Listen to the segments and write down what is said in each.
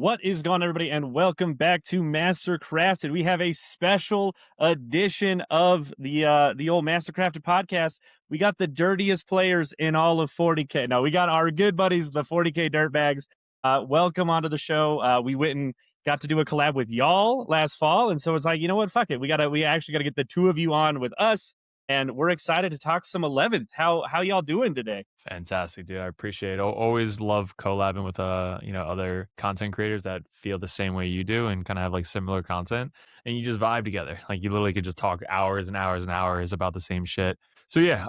What is going on, everybody, and welcome back to Master Crafted. We have a special edition of the old Master Crafted podcast. We got the dirtiest players in all of 40k. No, we got our good buddies, the 40k Dirtbags. Welcome onto the show. We went and got to do a collab with y'all last fall, and so it's like, you know what, fuck it. We actually gotta get the two of you on with us. And we're excited to talk some 11th. How y'all doing today? Fantastic, dude. I appreciate it. Always love collabing with other content creators that feel the same way you do and kind of have like similar content, and you just vibe together. Like you literally could just talk hours and hours and hours about the same shit. So yeah,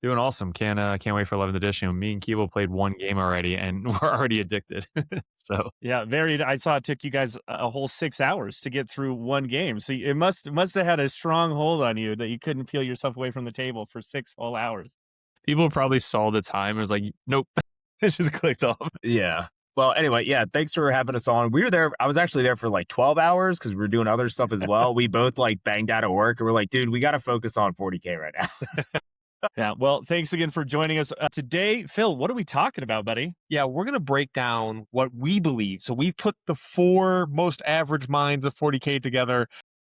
doing awesome. Can't wait for 11th edition. Me and Keeble played one game already, and we're already addicted. So yeah, I saw it took you guys a whole 6 hours to get through one game. So it must have had a strong hold on you that you couldn't peel yourself away from the table for 6 whole hours. people probably saw the time and was like, nope, it just clicked off. Yeah. Well, anyway, yeah, thanks for having us on. We were there. I was actually there for like 12 hours because we were doing other stuff as well. We both like banged out at work and we're like, dude, we got to focus on 40K right now. Yeah, well, thanks again for joining us today. Phil, what are we talking about, buddy? Yeah, we're going to break down what we believe. So we've put the 4 most average minds of 40K together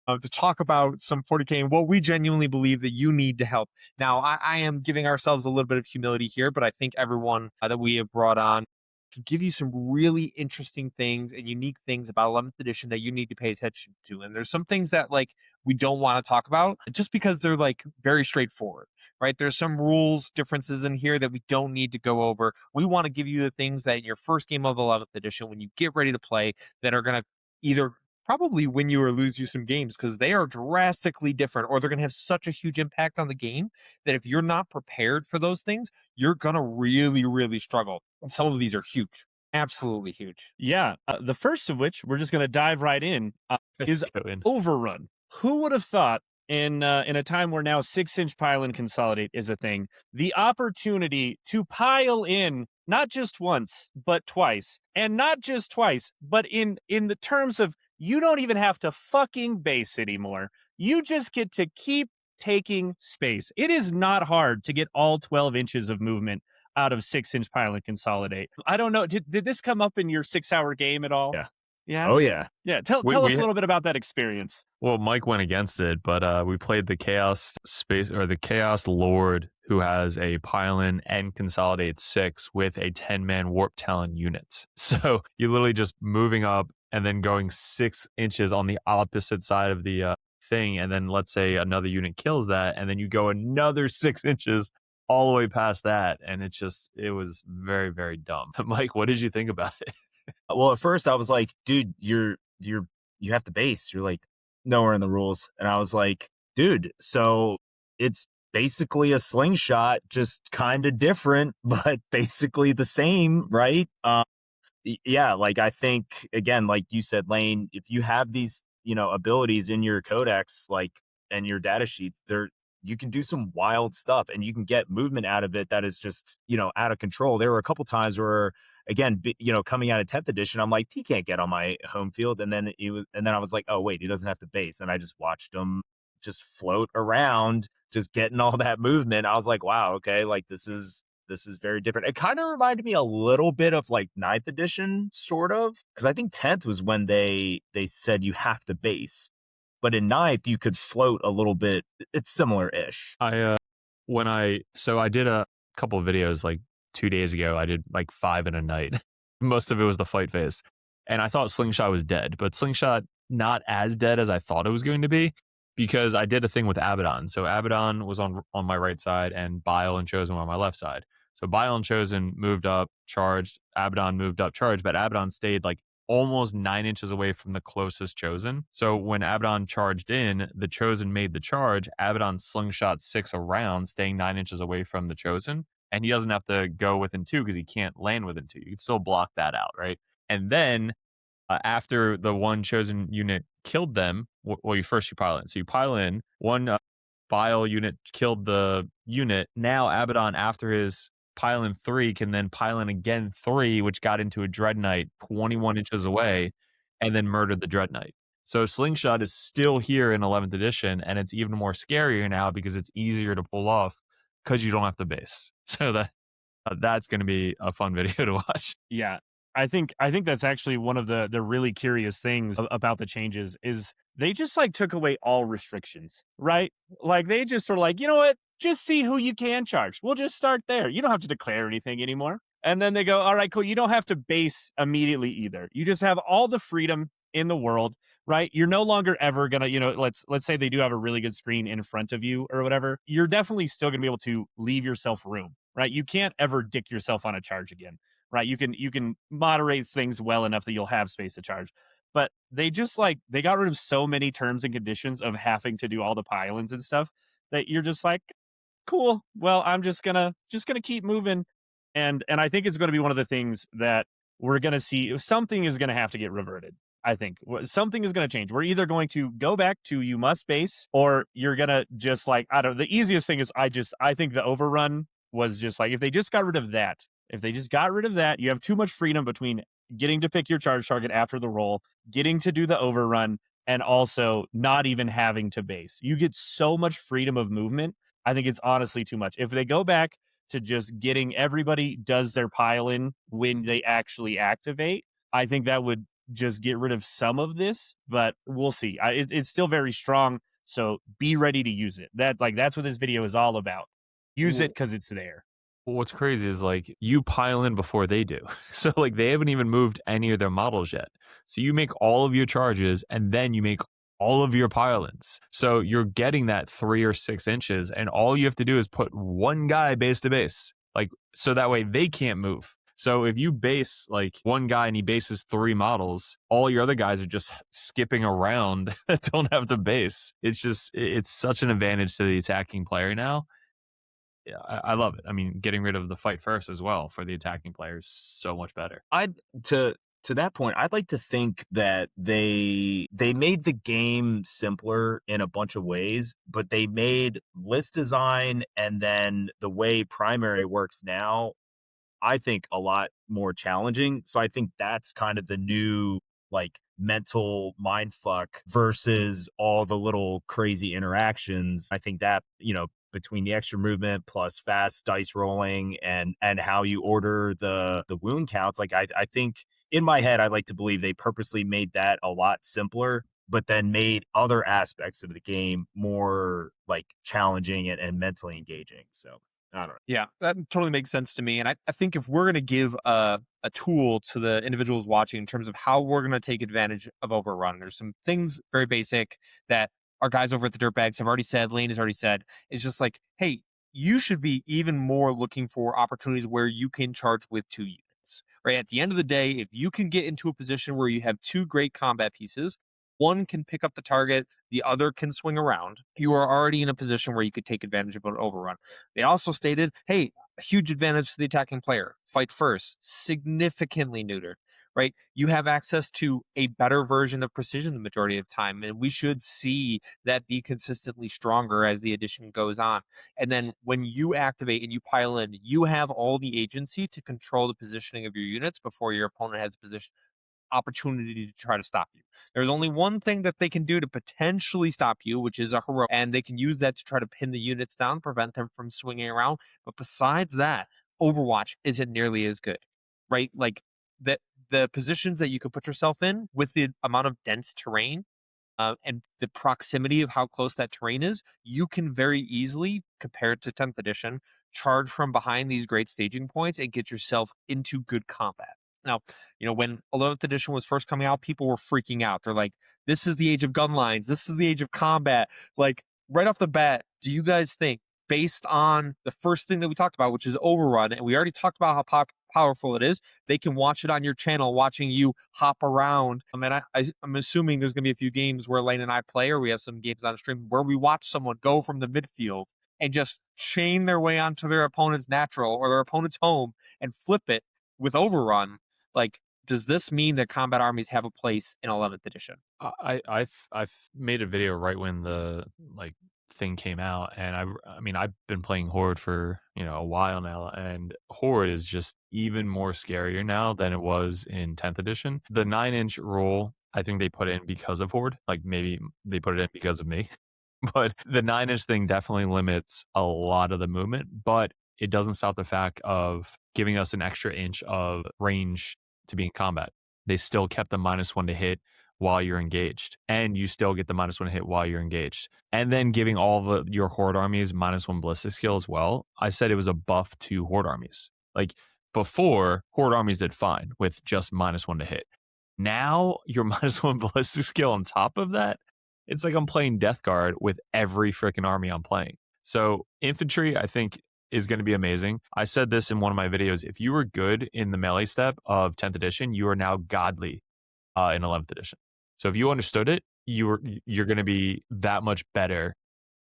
to talk about some 40K and what we genuinely believe that you need to help. Now, I am giving ourselves a little bit of humility here, but I think everyone that we have brought on can give you some really interesting things and unique things about 11th edition that you need to pay attention to. And there's some things that like we don't want to talk about just because they're like very straightforward, right? There's some rules differences in here that we don't need to go over. We want to give you the things that in your first game of 11th edition, when you get ready to play, that are going to either probably win you or lose you some games because they are drastically different, or they're going to have such a huge impact on the game that if you're not prepared for those things, you're going to really, really struggle. And some of these are huge, absolutely huge. Yeah, the first of which we're just going to dive right in is Overrun. Who would have thought in a time where now 6-inch pile and consolidate is a thing, the opportunity to pile in not just once, but twice, and not just twice, but in the terms of you don't even have to fucking base anymore. You just get to keep taking space. It is not hard to get all 12 inches of movement out of 6-inch pile and consolidate. I don't know. Did this come up in your 6-hour game at all? Yeah. Yeah. Oh yeah. Yeah. Tell us a little bit about that experience. Well, Mike went against it, but we played the Chaos Space or the Chaos Lord, who has a pile-in and consolidate 6 with a 10-man Warp Talon unit. So you're literally just moving up and then going 6 inches on the opposite side of the thing, and then let's say another unit kills that, and then you go another 6 inches all the way past that, and it was very, very dumb. Mike, what did you think about it? Well, at first I was like, dude, you have to base. You're like nowhere in the rules. And I was like, dude, so it's basically a slingshot, just kind of different, but basically the same, right? Yeah, like I think again, like you said, Lane, if you have these, abilities in your codex, like, and your data sheets, you can do some wild stuff and you can get movement out of it that is just, out of control. There were a couple times where, again, coming out of 10th edition, I'm like, he can't get on my home field. And then I was like, oh wait, he doesn't have to base. And I just watched him just float around, just getting all that movement. I was like, wow, okay, like this is very different. It kind of reminded me a little bit of like 9th edition, sort of, because I think 10th was when they said you have to base. But in 9th, you could float a little bit. It's similar-ish. I did a couple of videos like 2 days ago. I did like 5 in a night. Most of it was the fight phase. And I thought Slingshot was dead, but Slingshot not as dead as I thought it was going to be, because I did a thing with Abaddon. So Abaddon was on my right side and Bile and Chosen were on my left side. So Bile and Chosen moved up, charged. Abaddon moved up, charged, but Abaddon stayed like almost 9 inches away from the closest Chosen. So when Abaddon charged in, the Chosen made the charge. Abaddon slingshot 6 around, staying 9 inches away from the Chosen. And he doesn't have to go within 2 because he can't land within 2. You can still block that out, right? And then after the one Chosen unit killed them, you pile in. So you pile in, one Bile unit killed the unit. Now Abaddon, after his pile in 3, can then pile in again 3, which got into a Dread Knight 21 inches away and then murdered the Dread Knight. So Slingshot is still here in 11th edition, and it's even more scarier now because it's easier to pull off because you don't have to base. So that's going to be a fun video to watch. Yeah. I think that's actually one of the really curious things about the changes is they just like took away all restrictions, right? Like they just are like, you know what? Just see who you can charge. We'll just start there. You don't have to declare anything anymore. And then they go, all right, cool. You don't have to base immediately either. You just have all the freedom in the world, right? You're no longer ever gonna, let's say they do have a really good screen in front of you or whatever. You're definitely still gonna be able to leave yourself room, right? You can't ever dick yourself on a charge again, right? You can moderate things well enough that you'll have space to charge. But they just they got rid of so many terms and conditions of having to do all the pylons and stuff that you're just like, cool. Well, I'm just gonna keep moving. And I think it's going to be one of the things that we're going to see. Something is going to have to get reverted. I think something is going to change. We're either going to go back to you must base, or you're going to just I don't. The easiest thing is I think the overrun was just if they just got rid of that. If they just got rid of that, you have too much freedom between getting to pick your charge target after the roll, getting to do the overrun, and also not even having to base. You get so much freedom of movement. I think it's honestly too much. If they go back to just getting everybody does their pile in when they actually activate, I think that would just get rid of some of this, but we'll see. It's still very strong, so be ready to use it. That's what this video is all about. Use it because it's there. Well, what's crazy is you pile in before they do. So they haven't even moved any of their models yet. So you make all of your charges and then you make all of your pile-ins. So you're getting that 3 or 6 inches, and all you have to do is put one guy base to base. So that way they can't move. So if you base one guy and he bases 3 models, all your other guys are just skipping around that don't have the base. It's such an advantage to the attacking player now. Yeah, I love it. I mean, getting rid of the fight first as well for the attacking players, so much better. To that point, I'd like to think that they made the game simpler in a bunch of ways, but they made list design and then the way primary works now, I think, a lot more challenging. So I think that's kind of the new mental mindfuck versus all the little crazy interactions. I think that, between the extra movement plus fast dice rolling and how you order the wound counts, I think in my head, I like to believe they purposely made that a lot simpler, but then made other aspects of the game more challenging and mentally engaging. So I don't know. Yeah, that totally makes sense to me. And I think if we're going to give a tool to the individuals watching in terms of how we're going to take advantage of overrun, there's some things very basic that our guys over at the Dirtbags have already said, Lane has already said. It's just hey, you should be even more looking for opportunities where you can charge with 2 units. Right? At the end of the day, if you can get into a position where you have 2 great combat pieces, one can pick up the target, the other can swing around, you are already in a position where you could take advantage of an overrun. They also stated, hey, a huge advantage to the attacking player. Fight first, significantly neutered, right? You have access to a better version of precision the majority of the time, and we should see that be consistently stronger as the edition goes on. And then when you activate and you pile in, you have all the agency to control the positioning of your units before your opponent has a opportunity to try to stop you. There's only one thing that they can do to potentially stop you, which is a heroic, and they can use that to try to pin the units down, prevent them from swinging around. But besides that, Overwatch isn't nearly as good, right? The positions that you could put yourself in with the amount of dense terrain and the proximity of how close that terrain is, you can very easily, compared to 10th edition, charge from behind these great staging points and get yourself into good combat. Now, when 11th edition was first coming out, people were freaking out. They're like, this is the age of gun lines. This is the age of combat. Right off the bat, do you guys think, based on the first thing that we talked about, which is overrun, and we already talked about how powerful it is, they can watch it on your channel, watching you hop around. I'm assuming there's going to be a few games where Lane and I play, or we have some games on stream where we watch someone go from the midfield and just chain their way onto their opponent's natural or their opponent's home and flip it with overrun. Does this mean that combat armies have a place in 11th edition? I've made a video right when the thing came out, and I mean I've been playing Horde for a while now, and Horde is just even more scarier now than it was in 10th edition. The 9-inch rule, I think they put in because of Horde, maybe they put it in because of me, but the 9-inch thing definitely limits a lot of the movement, but it doesn't stop the fact of giving us an extra inch of range to be in combat. They still kept the -1 to hit while you're engaged, and you still get the -1 hit while you're engaged. And then giving all your horde armies -1 ballistic skill as well. I said it was a buff to horde armies. Like before, horde armies did fine with just -1 to hit. Now your -1 ballistic skill on top of that, it's like I'm playing Death Guard with every freaking army I'm playing. So infantry, I think, is going to be amazing. I said this in one of my videos. If you were good in the melee step of 10th edition, you are now godly in 11th edition. So if you understood it, you're going to be that much better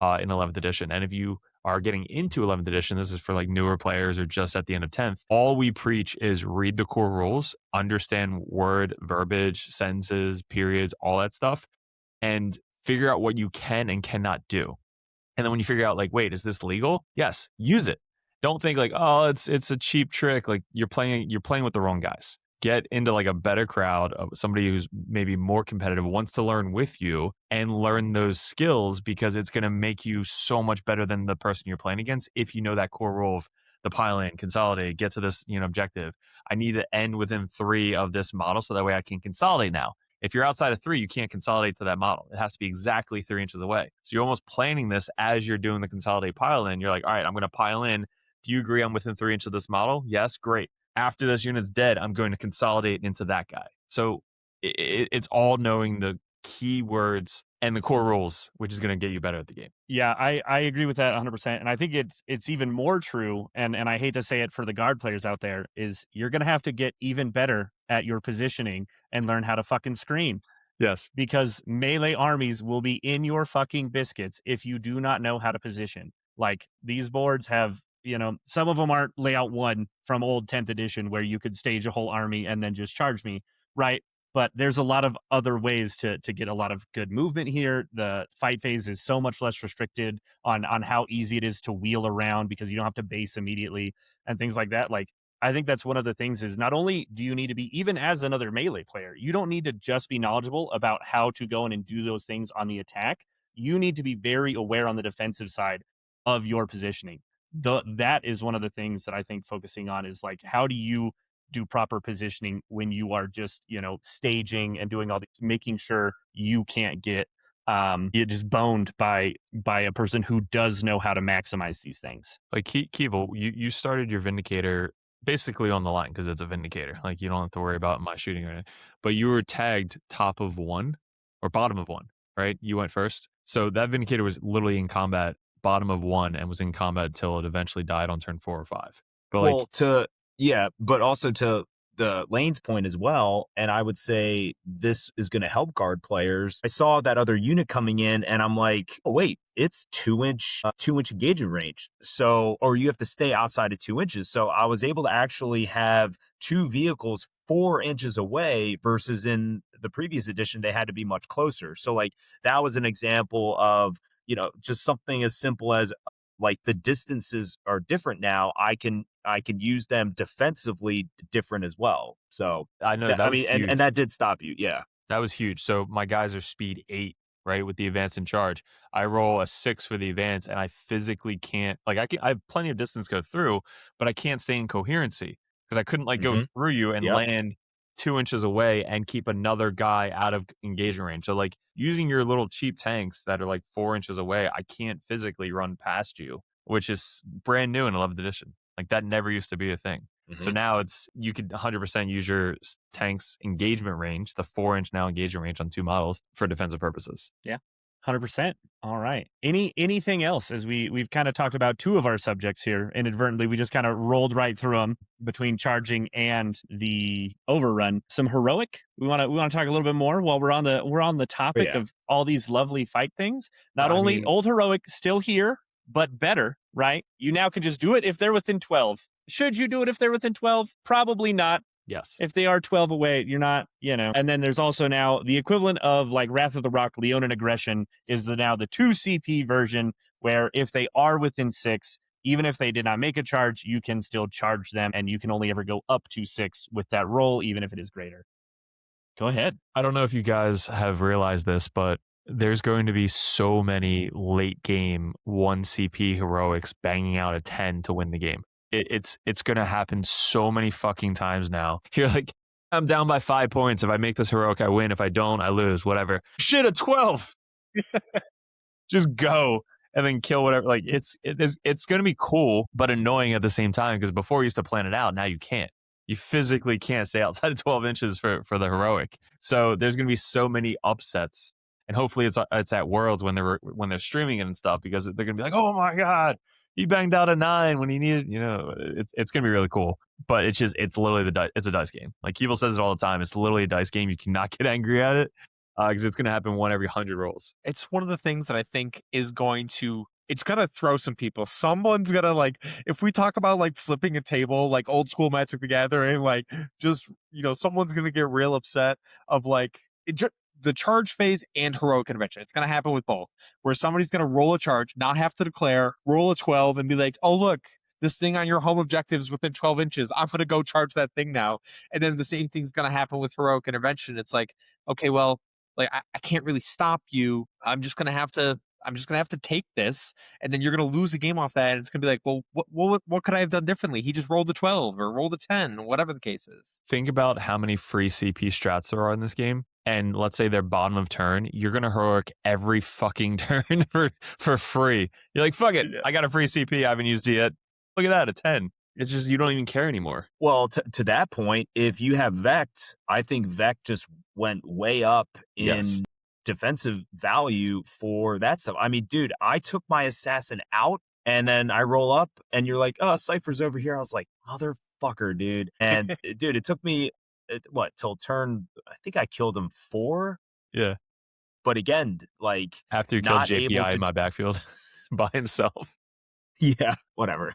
in 11th edition. And if you are getting into 11th edition, this is for like newer players or just at the end of 10th, all we preach is read the core rules, understand word, verbiage, sentences, periods, all that stuff, and figure out what you can and cannot do. And then when you figure out like, wait, is this legal? Yes, use it. Don't think like, oh, it's a cheap trick. Like you're playing with the wrong guys. Get into like a better crowd of somebody who's maybe more competitive, wants to learn with you and learn those skills, because it's going to make you so much better than the person you're playing against. If you know that core rule of the pile in, consolidate, get to this, objective. I need to end within 3 of this model so that way I can consolidate now. If you're outside of 3, you can't consolidate to that model. It has to be exactly 3 inches away. So you're almost planning this as you're doing the consolidate pile in. You're like, all right, I'm going to pile in. Do you agree I'm within 3 inches of this model? Yes, great. After this unit's dead, I'm going to consolidate into that guy. So it's all knowing the keywords and the core rules, which is going to get you better at the game. Yeah, I agree with that 100%. And I think it's even more true, and I hate to say it for the guard players out there, is you're going to have to get even better at your positioning and learn how to fucking screen. Yes. Because melee armies will be in your fucking biscuits if you do not know how to position. Like these boards have, some of them aren't layout 1 from old 10th edition where you could stage a whole army and then just charge me, right? But there's a lot of other ways to get a lot of good movement here. The fight phase is so much less restricted on how easy it is to wheel around because you don't have to base immediately and things like that. Like, I think that's one of the things is not only do you need to be, even as another melee player, you don't need to just be knowledgeable about how to go in and do those things on the attack. You need to be very aware on the defensive side of your positioning. That is one of the things that I think focusing on is like, how do you do proper positioning when you are just, staging and doing all these, making sure you can't get you're just boned by a person who does know how to maximize these things. Like Keeble, you started your Vindicator basically on the line because it's a Vindicator. Like you don't have to worry about my shooting or anything. But you were tagged top of 1 or bottom of 1, right? You went first. So that Vindicator was literally in combat bottom of 1 and was in combat until it eventually died on turn 4 or 5. But but also to the Lane's point as well, and I would say this is going to help guard players. I saw that other unit coming in, and I'm like, oh wait, it's 2-inch engagement range. So, or you have to stay outside of 2 inches. So I was able to actually have 2 vehicles 4 inches away versus in the previous edition they had to be much closer. So like that was an example of just something as simple as like the distances are different now. I can use them defensively different as well. So I know and that did stop you. Yeah, that was huge. So my guys are speed 8, right, with the advance and charge. I roll a 6 for the advance, and I physically can't. Like I have plenty of distance to go through, but I can't stay in coherency because I couldn't go through you and land 2 inches away and keep another guy out of engagement range. So like using your little cheap tanks that are like 4 inches away, I can't physically run past you, which is brand new in 11th edition. Like that never used to be a thing. So now you could 100% use your tank's engagement range, the 4-inch now engagement range on 2 models for defensive purposes. Yeah. 100%. All right. Anything else? As we've kind of talked about 2 of our subjects here inadvertently, we just kind of rolled right through them between charging and the overrun. Some heroic. We want to talk a little bit more while we're on the topic of all these lovely fight things. Not only old heroic still here, but better, right? You now can just do it if they're within 12. Should you do it if they're within 12? Probably not. Yes. If they are 12 away, you're not, And then there's also now the equivalent of like Wrath of the Rock, Leonin Aggression is now the 2 CP version, where if they are within 6, even if they did not make a charge, you can still charge them, and you can only ever go up to 6 with that roll, even if it is greater. Go ahead. I don't know if you guys have realized this, but there's going to be so many late game 1 CP heroics banging out a 10 to win the game. It's going to happen so many fucking times now. You're like, I'm down by 5 points. If I make this heroic, I win. If I don't, I lose. Whatever. Shit, a 12. Just go and then kill whatever. Like it's going to be cool, but annoying at the same time, because before you used to plan it out. Now you can't. You physically can't stay outside of 12 inches for the heroic. So there's going to be so many upsets, and hopefully it's at Worlds when they're streaming it and stuff, because they're going to be like, oh my god, he banged out a 9 when he needed. It's going to be really cool. But it's literally it's a dice game. Like Keeble says it all the time. It's literally a dice game. You cannot get angry at it, because it's going to happen one every 100 rolls. It's one of the things that I think is going to throw some people. Someone's gonna, like, if we talk about like flipping a table, like old school Magic the Gathering, like just, someone's gonna get real upset of like the charge phase and heroic convention. It's gonna happen with both, where somebody's gonna roll a charge, not have to declare, roll a 12 and be like, oh look, this thing on your home objectives within 12 inches, I'm gonna go charge that thing now. And then the same thing's gonna happen with heroic intervention. It's like, okay, well, like I can't really stop you. I'm just gonna have to take this, and then you're gonna lose a game off that, and it's gonna be like, well, what could I have done differently? He just rolled a 12 or rolled a 10, whatever the case is. Think about how many free CP strats there are in this game, and let's say they're bottom of turn. You're gonna heroic every fucking turn for free. You're like, fuck it, I got a free CP. I haven't used it yet. Look at that, a 10. It's just, you don't even care anymore. Well, to that point, if you have Vect, I think Vect just went way up in defensive value for that stuff. I mean, dude, I took my assassin out and then I roll up and you're like, oh, Cypher's over here. I was like, motherfucker, dude. And dude, it took me, till turn, I think I killed him 4. Yeah. But again, like, after you killed JPI in my backfield by himself. Yeah, whatever.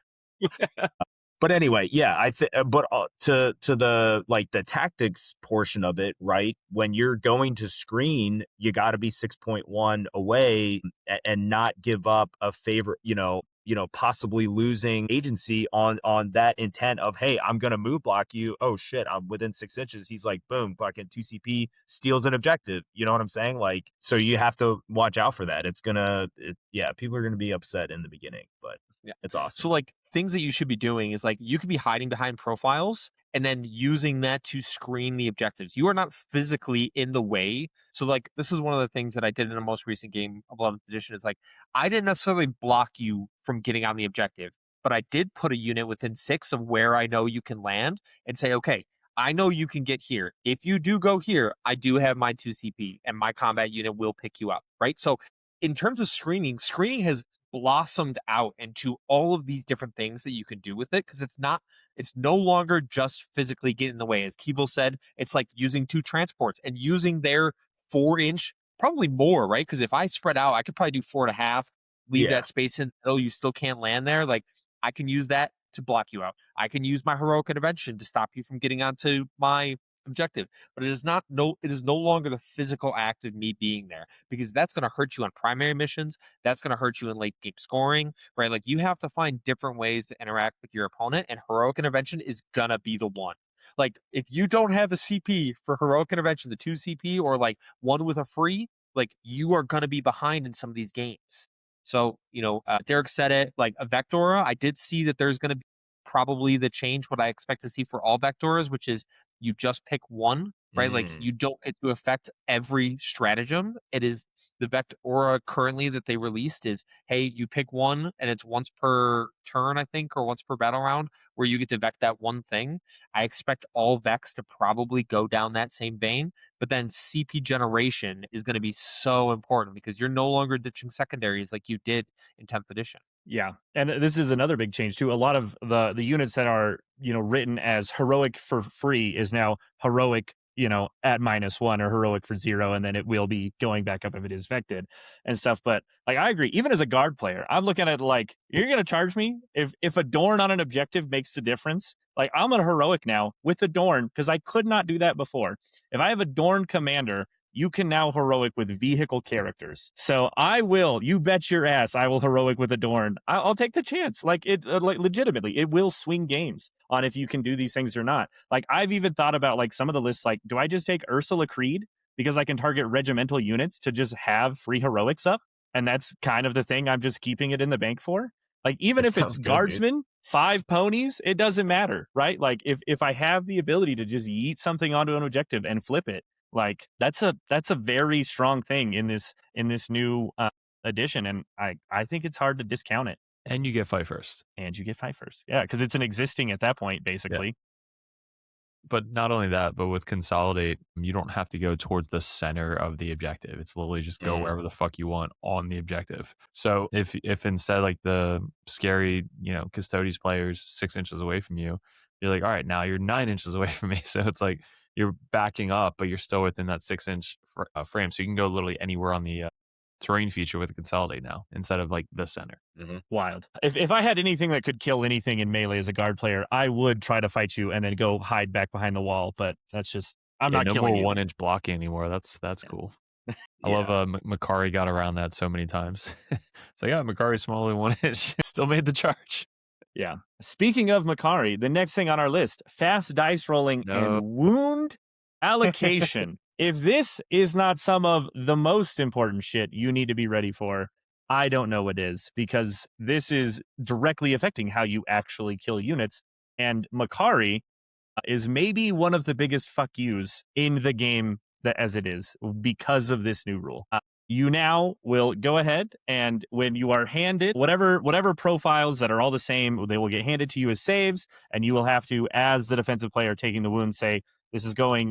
But anyway, yeah, but to the like the tactics portion of it, right? When you're going to screen, you got to be 6.1 away and not give up a favorite, possibly losing agency on that intent of, hey, I'm gonna move block you. Oh shit, I'm within 6 inches. He's like, boom, fucking 2 CP, steals an objective. You know what I'm saying? Like, so you have to watch out for that. People are gonna be upset in the beginning, but yeah, it's awesome. So like things that you should be doing is like you could be hiding behind profiles and then using that to screen the objectives. You are not physically in the way. So like this is one of the things that I did in the most recent game of 11th edition is like I didn't necessarily block you from getting on the objective, but I did put a unit within 6 of where I know you can land and say, okay, I know you can get here. If you do go here, I do have my 2 CP and my combat unit will pick you up, right? So in terms of screening has blossomed out into all of these different things that you can do with it, because it's no longer just physically getting in the way. As Keeble said, it's like using 2 transports and using their 4-inch, probably more, right? Because if I spread out, I could probably do 4.5, leave that space in the middle, you still can't land there. Like I can use that to block you out. I can use my heroic intervention to stop you from getting onto my objective, but it is no longer the physical act of me being there, because that's going to hurt you on primary missions. That's going to hurt you in late game scoring, right? Like you have to find different ways to interact with your opponent, and heroic intervention is going to be the one. Like if you don't have the CP for heroic intervention, the 2 CP or like one with a free, like you are going to be behind in some of these games. So, Derek said it, like a Vectora, I did see that there's going to be probably the change, what I expect to see for all Vectoras, which is you just pick one, right? Like you don't get to affect every stratagem. It is the Vectora currently that they released is, hey, you pick one and it's once per turn, I think, or once per battle round where you get to Vect that one thing. I expect all Vex to probably go down that same vein, but then CP generation is going to be so important because you're no longer ditching secondaries like you did in 10th edition. Yeah, and this is another big change too. A lot of the units that are written as heroic for free is now heroic at -1 or heroic for 0, and then it will be going back up if it is vected and stuff. But like I agree, even as a guard player, I'm looking at it like, you're gonna charge me if Adorn on an objective makes the difference. Like I'm a heroic now with Adorn because I could not do that before. If I have Adorn commander, you can now heroic with vehicle characters. So you bet your ass, I will heroic with Adorn. I'll take the chance. Like legitimately, it will swing games on if you can do these things or not. Like I've even thought about like some of the lists, like, do I just take Ursula Creed because I can target regimental units to just have free heroics up? And that's kind of the thing I'm just keeping it in the bank for. Like, even That if it's sounds good, dude. guardsmen, 5 ponies, it doesn't matter, right? Like, if I have the ability to just yeet something onto an objective and flip it, like, that's a very strong thing in this new edition, and I think it's hard to discount it. And you get fight first. And you get fight first, yeah, because it's an existing at that point, basically. Yeah. But not only that, but with Consolidate, you don't have to go towards the center of the objective. It's literally just go wherever the fuck you want on the objective. So if instead, like, the scary, Custodes players 6 inches away from you, you're like, all right, now you're 9 inches away from me. So it's like you're backing up, but you're still within that 6-inch frame. So you can go literally anywhere on the terrain feature with Consolidate now instead of like the center. Wild. If I had anything that could kill anything in melee as a guard player, I would try to fight you and then go hide back behind the wall. But that's just, I'm not killing more you. 1-inch blocking anymore. That's cool. I love Makari got around that so many times. It's like, Makari's smaller than 1 inch. Still made the charge. Yeah. Speaking of Makari, the next thing on our list, fast dice rolling and wound allocation. If this is not some of the most important shit you need to be ready for, I don't know what is, because this is directly affecting how you actually kill units. And Makari is maybe one of the biggest fuck yous in the game as it is because of this new rule. You now will go ahead, and when you are handed whatever profiles that are all the same, they will get handed to you as saves, and you will have to, as the defensive player taking the wound, say,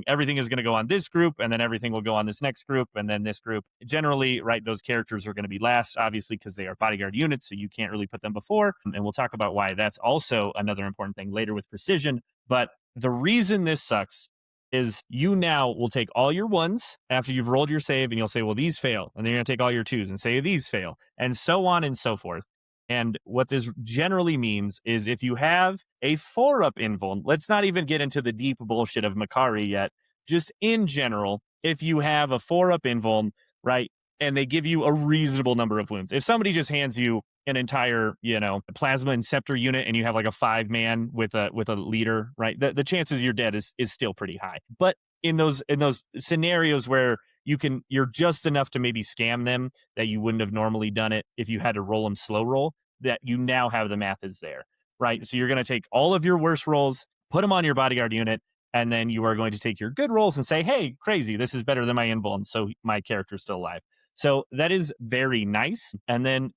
everything is going to go on this group, and then everything will go on this next group, and then this group. Generally, right, those characters are going to be last, obviously, because they are bodyguard units, so you can't really put them before. And we'll talk about why that's also another important thing later with precision. But the reason this sucks is you now will take all your 1s after you've rolled your save, and you'll say, well, these fail. And then you're going to take all your 2s and say, these fail, and so on and so forth. And what this generally means is if you have a 4-up invuln, let's not even get into the deep bullshit of Makari yet, just in general, if you have a 4-up invuln, right, and they give you a reasonable number of wounds. If somebody just hands you an entire, plasma and scepter unit, and you have like a 5-man with a leader, right, the chances you're dead is still pretty high. But in those scenarios where you're just enough to maybe scam them that you wouldn't have normally done it if you had to roll them slow roll, that you now have the math is there, right? So you're going to take all of your worst rolls, put them on your bodyguard unit, and then you are going to take your good rolls and say, hey, crazy, this is better than my invuln, so my character's still alive. So that is very nice. And then,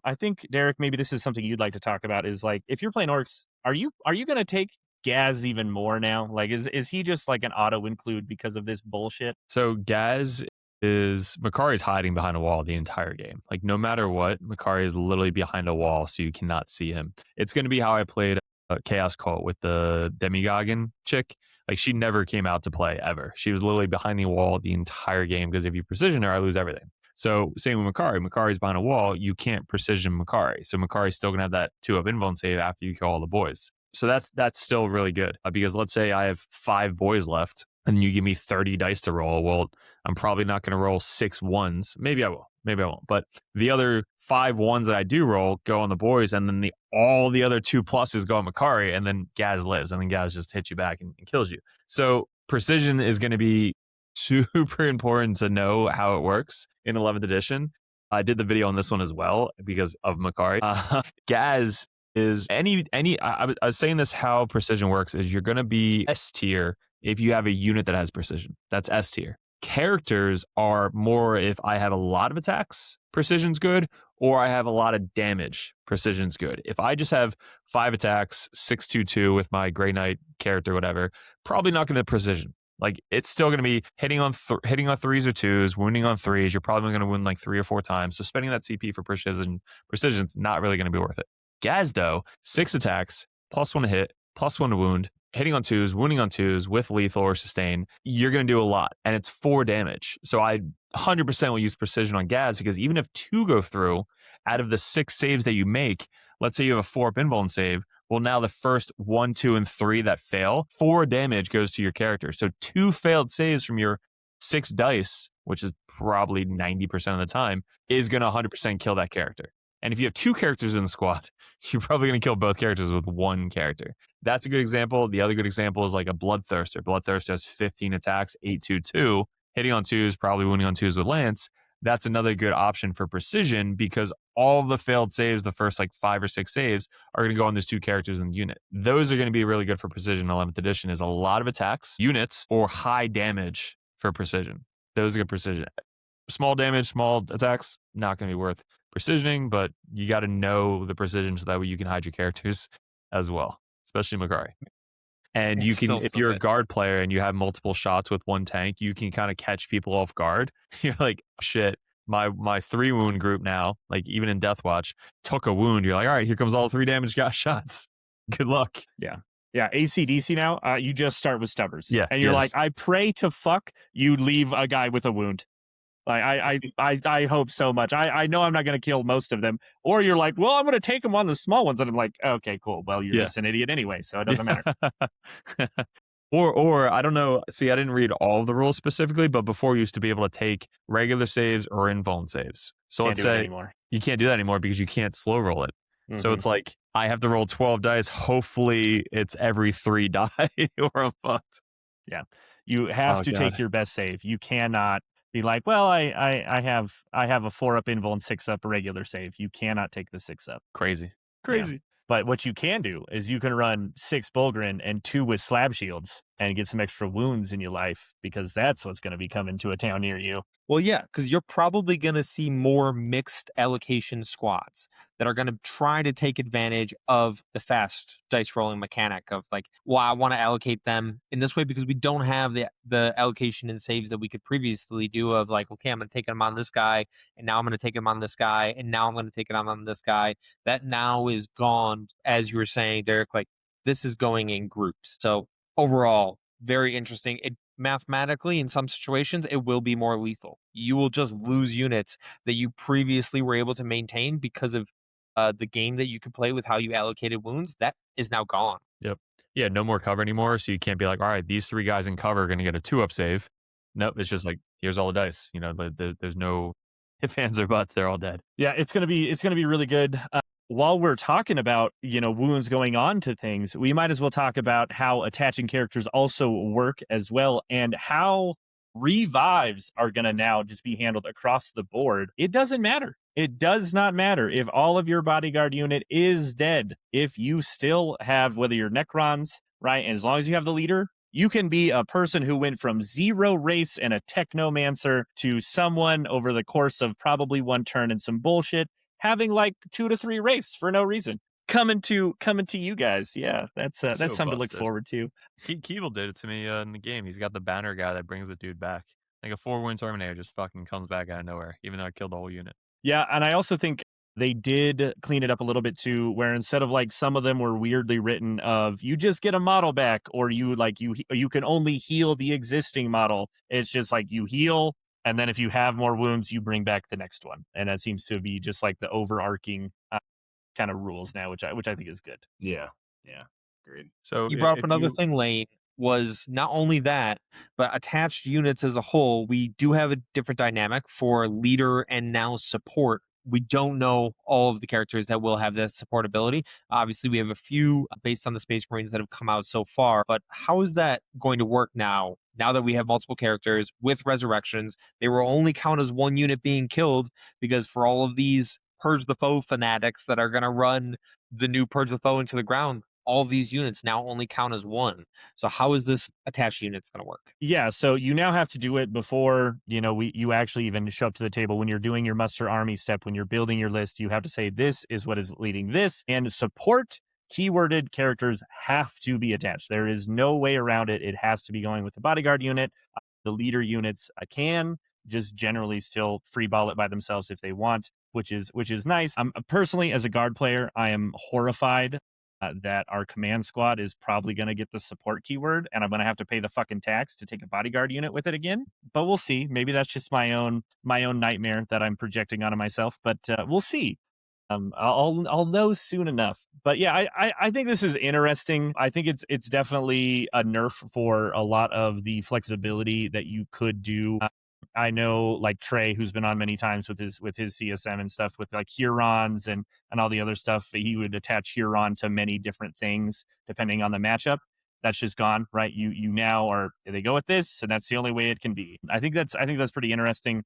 I think, Derek, maybe this is something you'd like to talk about, is like, if you're playing orcs, are you going to take Gaz even more now? Like, is he just like an auto include because of this bullshit? So Gaz Makari's hiding behind a wall the entire game. Like, no matter what, Makari is literally behind a wall, so you cannot see him. It's going to be how I played Chaos Cult with the Demigogon chick. Like, she never came out to play ever. She was literally behind the wall the entire game, because if you precision her, I lose everything. So same with Makari. Makari's behind a wall. You can't precision Makari. So Makari's still going to have that 2-up invuln save after you kill all the boys. So that's still really good, because let's say I have 5 boys left and you give me 30 dice to roll. Well, I'm probably not going to roll 6 1s. Maybe I will. Maybe I won't. But the other 5 1s that I do roll go on the boys, and then all the other 2 pluses go on Makari, and then Gaz lives, and then Gaz just hits you back and kills you. So precision is going to be super important to know how it works in 11th edition. I did the video on this one as well because of Makari. Gaz is I was saying this, how precision works is you're going to be S tier if you have a unit that has precision. That's S tier. Characters are more if I have a lot of attacks, precision's good, or I have a lot of damage, precision's good. If I just have 5 attacks, 6/2/2 with my Grey Knight character, whatever, probably not going to precision. Like, it's still going to be hitting on 3s or 2s, wounding on 3s. You're probably going to wound like 3 or 4 times. So spending that CP for precision's not really going to be worth it. Gaz, though, 6 attacks, +1 hit, +1 wound, hitting on 2s, wounding on 2s with lethal or sustain. You're going to do a lot, and it's 4 damage. So I 100% will use precision on Gaz, because even if 2 go through out of the 6 saves that you make, let's say you have a 4-up invuln save, well, now the first 1, 2, and 3 that fail, 4 damage goes to your character. So 2 failed saves from your 6 dice, which is probably 90% of the time, is going to 100% kill that character. And if you have 2 characters in the squad, you're probably going to kill both characters with 1 character. That's a good example. The other good example is like a Bloodthirster. Bloodthirster has 15 attacks, 8/2/2, hitting on 2s, probably wounding on 2s with Lance. that's another good option for precision, because all the failed saves, the first like 5 or 6 saves, are going to go on those 2 characters in the unit. Those are going to be really good for precision in 11th edition, is a lot of attacks, units, or high damage for precision. Those are good precision. Small damage, small attacks, not going to be worth precisioning, but you got to know the precision so that way you can hide your characters as well, especially Makari. And you can, if you're a guard player and you have multiple shots with one tank, you can kind of catch people off guard. You're like, shit, my 3 wound group now, like even in Deathwatch, took a wound. You're like, all right, here comes all 3 damage got shots. Good luck. Yeah. Yeah, ACDC now, you just start with stubbers. Yeah. And you're like, I pray to fuck you leave a guy with a wound. Like I hope so much. I know I'm not going to kill most of them. Or you're like, well, I'm going to take them on the small ones. And I'm like, okay, cool. Well, you're just an idiot anyway, so it doesn't matter. Or I don't know. See, I didn't read all of the rules specifically, but before you used to be able to take regular saves or invuln saves. So let's say you can't do that anymore because you can't slow roll it. Mm-hmm. So it's like, I have to roll 12 dice. Hopefully it's every 3 die or I'm fucked. Yeah. You have to take your best save. You cannot be like, well, I have a 4-up invuln, 6-up regular save. You cannot take the 6-up. Crazy. Yeah. But what you can do is you can run 6 Bulgrin and 2 with slab shields and get some extra wounds in your life, because that's what's going to be coming to a town near you. Well, yeah, because you're probably going to see more mixed allocation squads that are going to try to take advantage of the fast dice rolling mechanic of like, well, I want to allocate them in this way because we don't have the allocation and saves that we could previously do of like, okay, I'm going to take them on this guy, and now I'm going to take them on this guy, and now I'm going to take it on this guy. That now is gone, as you were saying, Derek, like this is going in groups. So overall, very interesting. It mathematically, in some situations, it will be more lethal. You will just lose units that you previously were able to maintain because of the game that you could play with how you allocated wounds. That is now gone. Yep. Yeah, no more cover anymore. So you can't be like, all right, these 3 guys in cover are going to get a 2-up save. Nope. It's just like, here's all the dice. You know, there's no ifs, ands, or buts. They're all dead. Yeah, it's gonna be really good. While we're talking about, wounds going on to things, we might as well talk about how attaching characters also work as well, and how revives are going to now just be handled across the board. It doesn't matter. It does not matter if all of your bodyguard unit is dead. If you still have, whether you're Necrons, right, and as long as you have the leader, you can be a person who went from 0 race and a technomancer to someone over the course of probably 1 turn and some bullshit, having like 2 to 3 race for no reason. Coming to you guys. Yeah, that's something to look forward to. Keeble did it to me in the game. He's got the banner guy that brings the dude back. Like a 4-wound Terminator just fucking comes back out of nowhere, even though I killed the whole unit. Yeah, and I also think they did clean it up a little bit too, where instead of like some of them were weirdly written of you just get a model back, or you can only heal the existing model. It's just like you heal, and then if you have more wounds, you bring back the next one. And that seems to be just like the overarching kind of rules now, which I think is good. Yeah, agreed. So you brought up another thing, Lane, was not only that, but attached units as a whole. We do have a different dynamic for leader and now support. We don't know all of the characters that will have that support ability. Obviously, we have a few based on the Space Marines that have come out so far. But how is that going to work now? Now that we have multiple characters with resurrections, they will only count as 1 unit being killed, because for all of these Purge the Foe fanatics that are going to run the new Purge the Foe into the ground, all of these units now only count as 1. So how is this attached units going to work? Yeah, so you now have to do it before, you actually even show up to the table. When you're doing your muster army step, when you're building your list, you have to say this is what is leading this, and support keyworded characters have to be attached. There is no way around it. It has to be going with the bodyguard unit. The leader units can just generally still free ball it by themselves if they want, which is nice. Personally, as a guard player, I am horrified that our command squad is probably going to get the support keyword, and I'm going to have to pay the fucking tax to take a bodyguard unit with it again. But we'll see. Maybe that's just my own nightmare that I'm projecting onto myself. But we'll see. I'll know soon enough. But yeah, I think this is interesting. I think it's definitely a nerf for a lot of the flexibility that you could do. I know like Trey, who's been on many times with his CSM and stuff, with like Hurons and all the other stuff, he would attach Huron to many different things depending on the matchup. That's just gone, right? You now they go with this, and that's the only way it can be. I think that's pretty interesting.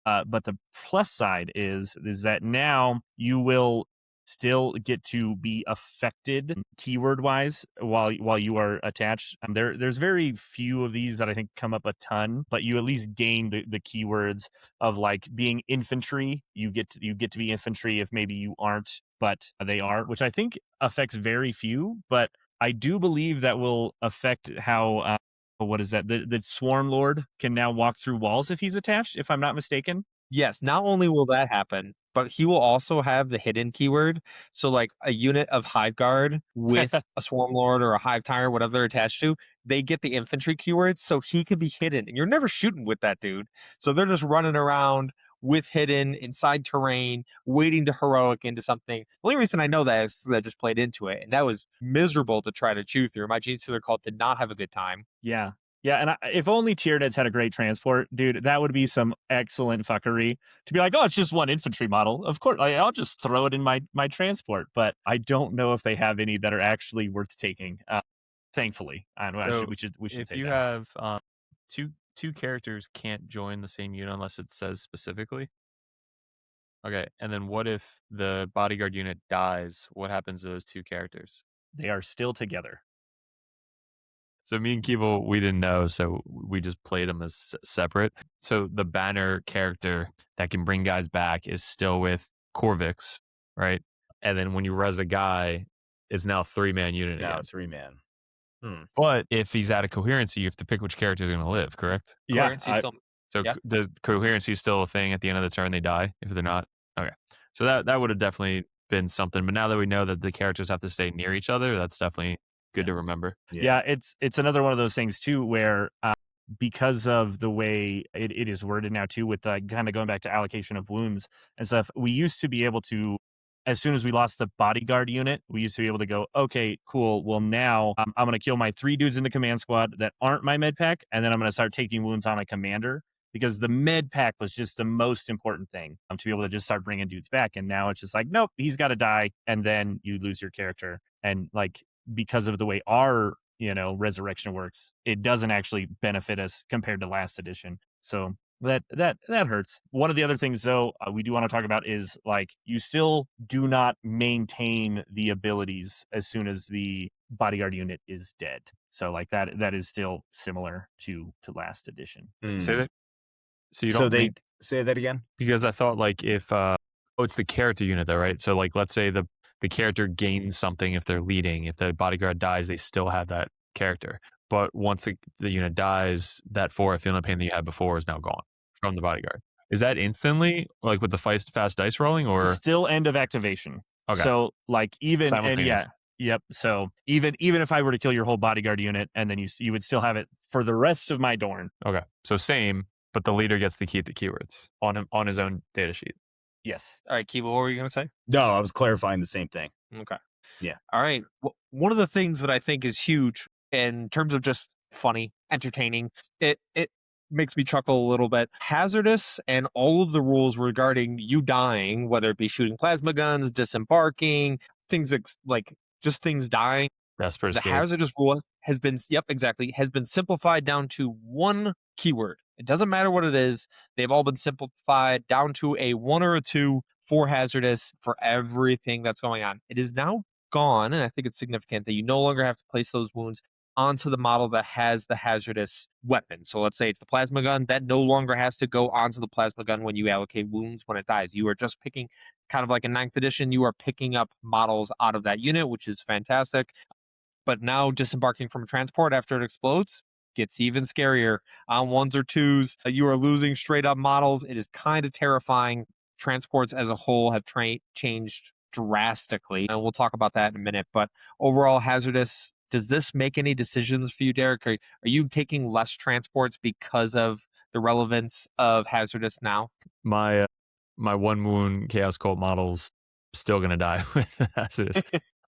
But the plus side is that now you will still get to be affected keyword wise while you are attached. There's very few of these that I think come up a ton, but you at least gain the keywords of like being infantry. You get to be infantry if maybe you aren't, but they are, which I think affects very few. But I do believe that will affect how what is that? The Swarm Lord can now walk through walls if he's attached, if I'm not mistaken. Yes, not only will that happen, but he will also have the hidden keyword. So, like a unit of Hive Guard with a Swarm Lord or a Hive Tyrant, whatever they're attached to, they get the infantry keyword, so he can be hidden. And you're never shooting with that dude. So they're just running around with hidden inside terrain, waiting to heroic into something. The only reason I know that is because I just played into it, and that was miserable to try to chew through. My Gene Stealer cult did not have a good time. Yeah. Yeah, and if only Tyranids had a great transport, dude, that would be some excellent fuckery to be like, oh, it's just one infantry model. Of course, like, I'll just throw it in my transport. But I don't know if they have any that are actually worth taking. Thankfully, I don't know. So we should if say you that. have two characters can't join the same unit unless it says specifically. Okay, and then what if the bodyguard unit dies? What happens to those two characters? They are still together. So me and Keeble, we didn't know, so we just played them as separate. So the banner character that can bring guys back is still with Corvix, right? And then when you res a guy, it's now a 3-man unit Now again. 3-man. But if he's out of coherency, you have to pick which character is going to live, correct? Yeah. So the coherency is still a thing at the end of the turn. They die if they're not. Okay. So that would have definitely been something. But now that we know that the characters have to stay near each other, that's definitely good to remember. Yeah, it's another one of those things too where because of the way it is worded now too, with kind of going back to allocation of wounds and stuff, we used to be able to, as soon as we lost the bodyguard unit, we used to be able to go, okay, cool. Well, now I'm going to kill my 3 dudes in the command squad that aren't my med pack, and then I'm going to start taking wounds on my commander, because the med pack was just the most important thing to be able to just start bringing dudes back. And now it's just like, nope, he's got to die, and then you lose your character. And like, because of the way our resurrection works, it doesn't actually benefit us compared to last edition. So that hurts. One of the other things though we do want to talk about is like, you still do not maintain the abilities as soon as the bodyguard unit is dead. So like that is still similar to last edition. Say that. So you So don't they say that again? Because I thought like if it's the character unit though, right? So like let's say the character gains something if they're leading. If the bodyguard dies, they still have that character. But once the unit dies, that 4 feeling pain that you had before is now gone from the bodyguard. Is that instantly, like with the fast dice rolling, or still end of activation? Okay. So like yep. So even if I were to kill your whole bodyguard unit, and then you would still have it for the rest of my Dorn. Okay. So same, but the leader gets to keep the keywords on his own data sheet. Yes. All right, Kiva, what were you going to say? No, I was clarifying the same thing. Okay. Yeah. All right. Well, one of the things that I think is huge in terms of just funny, entertaining, it makes me chuckle a little bit. Hazardous and all of the rules regarding you dying, whether it be shooting plasma guns, disembarking, things like just things dying. The hazardous rule has been simplified down to one keyword. It doesn't matter what it is. They've all been simplified down to a 1 or a 2 for hazardous for everything that's going on. It is now gone, and I think it's significant that you no longer have to place those wounds onto the model that has the hazardous weapon. So let's say it's the plasma gun, that no longer has to go onto the plasma gun when you allocate wounds when it dies. You are just picking, kind of like in 9th edition, you are picking up models out of that unit, which is fantastic. But now disembarking from a transport after it explodes gets even scarier. On 1s or 2s, you are losing straight up models. It is kind of terrifying. Transports as a whole have changed drastically, and we'll talk about that in a minute. But overall, hazardous, does this make any decisions for you, Derek? Are you taking less transports because of the relevance of hazardous now? My 1 wound Chaos Cult model's still going to die with hazardous.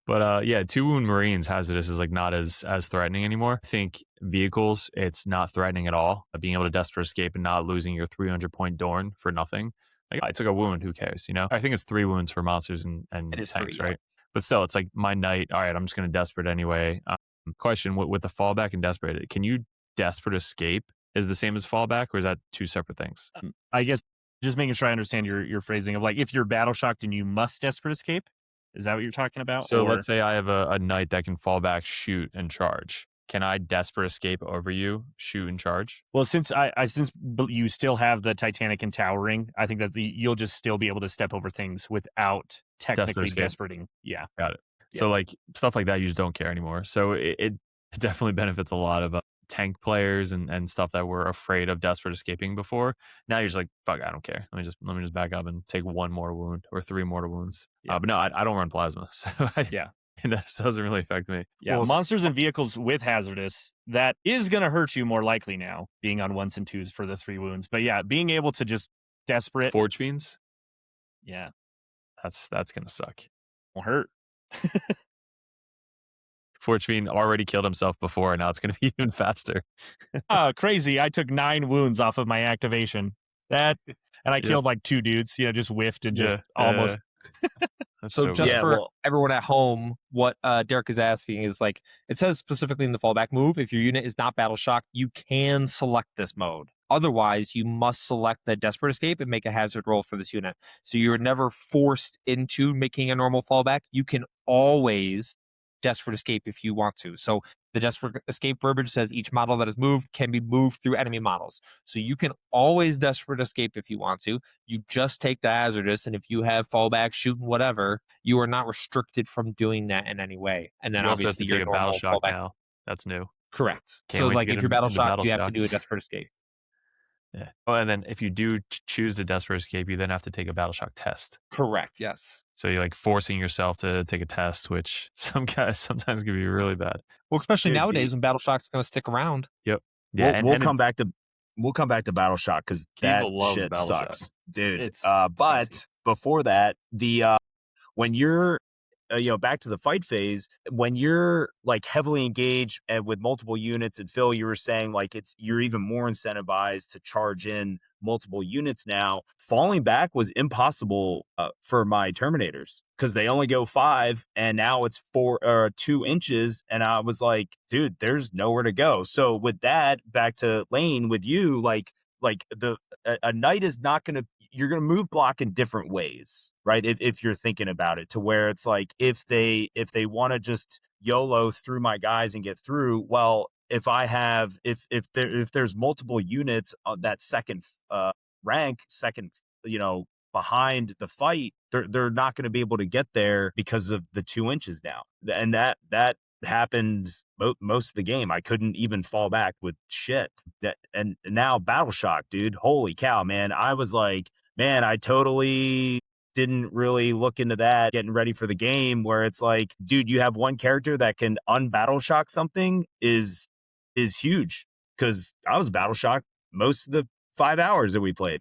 But 2 wound Marines hazardous is like not as threatening anymore. I think vehicles, it's not threatening at all. Being able to desperate escape and not losing your 300 point Dorn for nothing. Like, I took a wound, who cares, I think it's 3 wounds for monsters and tanks, 3, right? Yeah. But still, it's like my knight, all right, I'm just going to desperate anyway. Question, with the fallback and desperate, can you desperate escape is the same as fallback, or is that 2 separate things? I guess Just making sure I understand your phrasing of like if you're battle shocked and you must desperate escape. Is that what you're talking about? So let's say I have a knight that can fall back, shoot, and charge. Can I desperate escape over you, shoot, and charge? Well, since you still have the Titanic and Towering, I think that you'll just still be able to step over things without technically desperating. Yeah. Got it. Yeah. So like stuff like that, you just don't care anymore. So it definitely benefits a lot of tank players and stuff that were afraid of desperate escaping before. Now you're just like, fuck, I don't care. Let me just back up and take one more wound or 3 mortal wounds. Yeah. But no, I don't run plasma, so it doesn't really affect me. Yeah, well, monsters and vehicles with hazardous, that is going to hurt you more likely now, being on 1s and 2s for the 3 wounds. But yeah, being able to just desperate Forge Fiends. Yeah, that's gonna suck. Will hurt. Forge Fiend already killed himself before, and now it's gonna be even faster. Crazy! I took 9 wounds off of my activation. And I killed like 2 dudes. Just whiffed and just almost. So just for everyone at home, what Derek is asking is like, it says specifically in the fallback move, if your unit is not battle shocked, you can select this mode. Otherwise, you must select the desperate escape and make a hazard roll for this unit. So you're never forced into making a normal fallback. You can always desperate escape if you want to. So the desperate escape verbiage says each model that is moved can be moved through enemy models. So you can always desperate escape if you want to. You just take the hazardous, and if you have fallback, shooting, whatever, you are not restricted from doing that in and then you obviously also have to take a battle shock fallback. Now. That's new. Correct. So like if you're battle shocked, you have to do a desperate escape. Yeah. Oh, and then if you do choose a desperate escape, you then have to take a battle shock test. Correct. Yes. So you're like forcing yourself to take a test, which some guys sometimes can be really bad. Well, especially nowadays when battle shock's going to stick around. Yep. Yeah. We'll come back to battle shock because that shit sucks, dude. But before that, when you're back to the fight phase, when you're like heavily engaged and with multiple units, and Phil, you were saying like you're even more incentivized to charge in multiple units now. Falling back was impossible for my Terminators because they only go 5, and now it's 2 inches, and I was like, dude, there's nowhere to go. So with that, back to Lane with you, like a knight is not going to. You're going to move block in different ways, right? If you're thinking about it, to where it's like if they want to just YOLO through my guys and get through, well, if there's multiple units on that second rank, behind the fight, they're not going to be able to get there because of the 2 inches now, and that happened most of the game. I couldn't even fall back with shit. And now battle shock, dude. Holy cow, man! I was like, man, I totally didn't really look into that getting ready for the game. Where it's like, dude, you have one character that can unbattle shock something is huge. Because I was battle shocked most of the 5 hours that we played.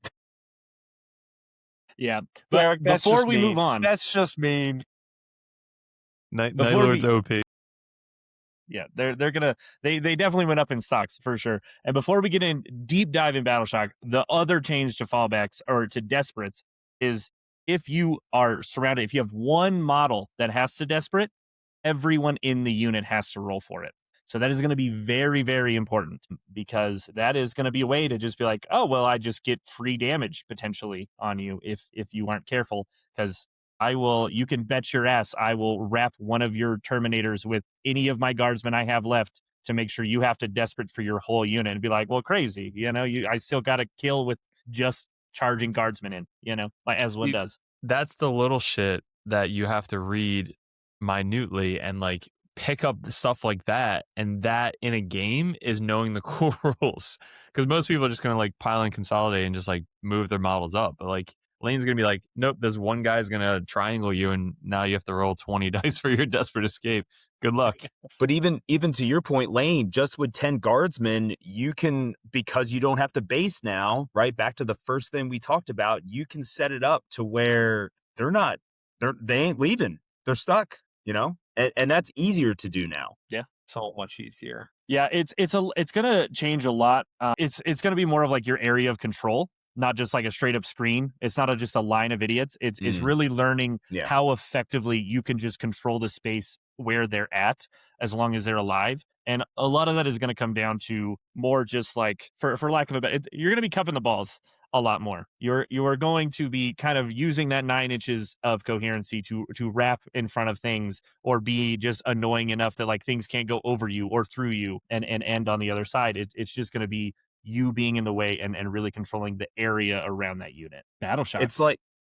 Yeah, but before we move on, that's just mean. Night Lord's OP. Yeah, they definitely went up in stocks for sure. And before we get in deep dive in Battle Shock, the other change to fallbacks or to desperates is if you are surrounded, if you have one model that has to desperate, everyone in the unit has to roll for it. So that is going to be very, very important because that is going to be a way to just be like, oh, well, I just get free damage potentially on you if you aren't careful, because you can bet your ass I will wrap one of your Terminators with any of my guardsmen I have left to make sure you have to desperate for your whole unit and be like, well, crazy. I still got to kill with just charging guardsmen in, like as one does. That's the little shit that you have to read minutely and like pick up stuff like that. And that in a game is knowing the core rules. Because most people are just going to like pile and consolidate and just like move their models up. But like, Lane's going to be like, nope, this one guy's going to triangle you, and now you have to roll 20 dice for your desperate escape. Good luck. But even to your point, Lane, just with 10 guardsmen, you can, because you don't have to base now, right? Back to the first thing we talked about, you can set it up to where they ain't leaving. They're stuck, and that's easier to do now. Yeah. So much easier. Yeah, it's going to change a lot. It's going to be more of like your area of control, not just like a straight up screen. It's not just a line of idiots. It's really learning how effectively you can just control the space where they're at as long as they're alive. And a lot of that is going to come down to more just like, for lack of a better, you're going to be cupping the balls a lot more. You are going to be kind of using that 9 inches of coherency to wrap in front of things, or be just annoying enough that like things can't go over you or through you and end on the other side. It's just going to be you being in the way and really controlling the area around that unit. Battle shocks.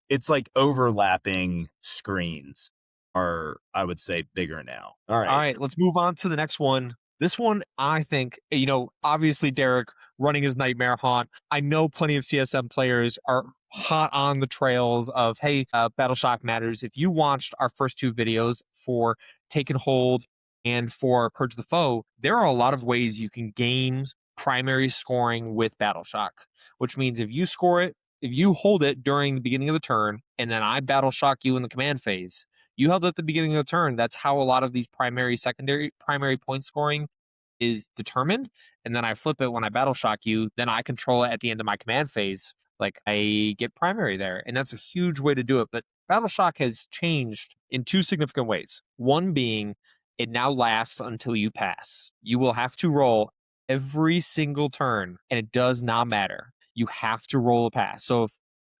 It's like overlapping screens are, I would say, bigger now. All right, let's move on to the next one. This one, I think, obviously Derek running his Nightmare Haunt. I know plenty of CSM players are hot on the trails of, hey, Battle Shock matters. If you watched our first 2 videos for Take and Hold and for Purge the Foe, there are a lot of ways you can game primary scoring with Battle Shock, which means if you hold it during the beginning of the turn, and then I Battle Shock you in the command phase, you held at the beginning of the turn. That's how a lot of these primary point scoring is determined. And then I flip it when I Battle Shock you, then I control it at the end of my command phase. Like, I get primary there, and that's a huge way to do it. But Battle Shock has changed in 2 significant ways. One being, it now lasts until you pass. You will have to roll every single turn, and it does not matter. You have to roll a pass. So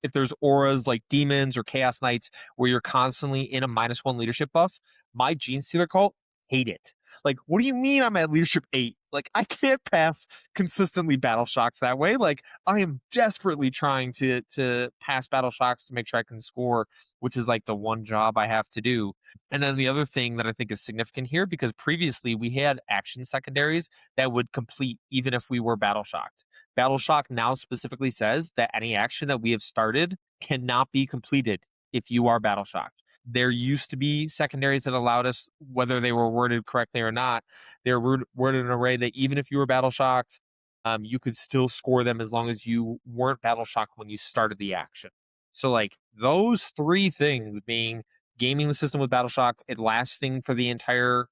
if there's auras like demons or chaos knights where you're constantly in a -1 leadership buff, my Gene Stealer cult hate it. Like, what do you mean I'm at leadership 8? Like, I can't pass consistently Battle Shocks that way. Like, I am desperately trying to pass Battle Shocks to make sure I can score, which is like the one job I have to do. And then the other thing that I think is significant here, because previously we had action secondaries that would complete even if we were Battle Shocked. Battle Shock now specifically says that any action that we have started cannot be completed if you are Battle Shocked. There used to be secondaries that allowed us, whether they were worded correctly or not, they were worded in a way that even if you were Battle Shocked, you could still score them as long as you weren't Battle Shocked when you started the action. So, like, those 3 things being gaming the system with Battle Shock, it lasting for the entire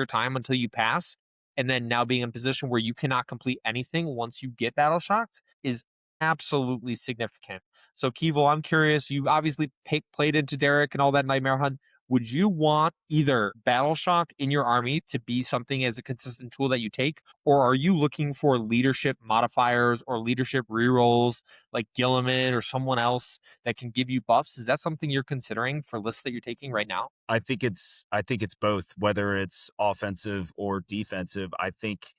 time until you pass, and then now being in a position where you cannot complete anything once you get Battle Shocked is absolutely significant. So, Keevil, I'm curious. You obviously played into Derek and all that Nightmare Hunt. Would you want either Battle Shock in your army to be something as a consistent tool that you take, or are you looking for leadership modifiers or leadership rerolls like Gilliman or someone else that can give you buffs? Is that something you're considering for lists that you're taking right now? I think it's both, whether it's offensive or defensive. I think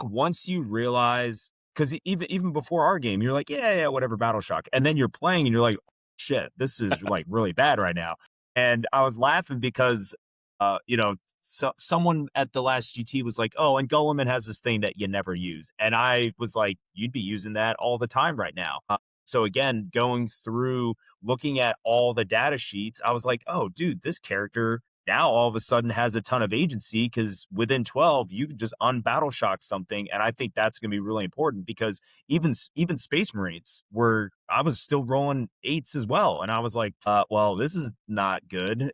once you realize, because even before our game, you're like, yeah, whatever, Battle Shock, and then you're playing and you're like, shit, this is like really bad right now. And I was laughing because, someone at the last GT was like, oh, and Gulliman has this thing that you never use, and I was like, you'd be using that all the time right now. So again, going through looking at all the data sheets, I was like, oh, dude, this character now all of a sudden has a ton of agency, because within 12 you can just unbattle shock something. And I think that's going to be really important, because even Space Marines I was still rolling 8s as well, and I was like, well, this is not good,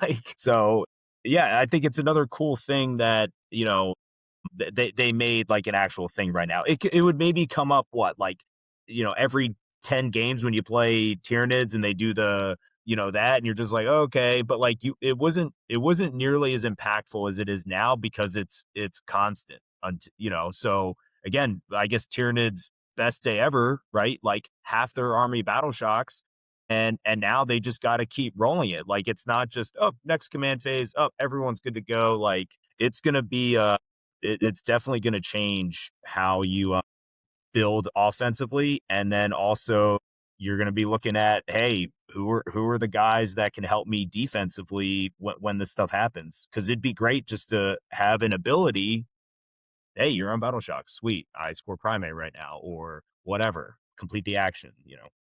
like. So yeah, I think it's another cool thing that they made like an actual thing right now. It would maybe come up every 10 games when you play Tyranids and they do the that, and you're just like, okay, but like it wasn't nearly as impactful as it is now, because it's constant. So again, I guess Tyranids best day ever, right? Like half their army Battle Shocks, and now they just got to keep rolling it. Like, it's not just, oh, next command phase, oh, everyone's good to go. Like, it's gonna be it's definitely gonna change how you build offensively. And then also you're going to be looking at, hey, who are the guys that can help me defensively when this stuff happens? Because it'd be great just to have an ability. Hey, you're on Battle Shock, sweet, I score primate right now, or whatever, complete the action.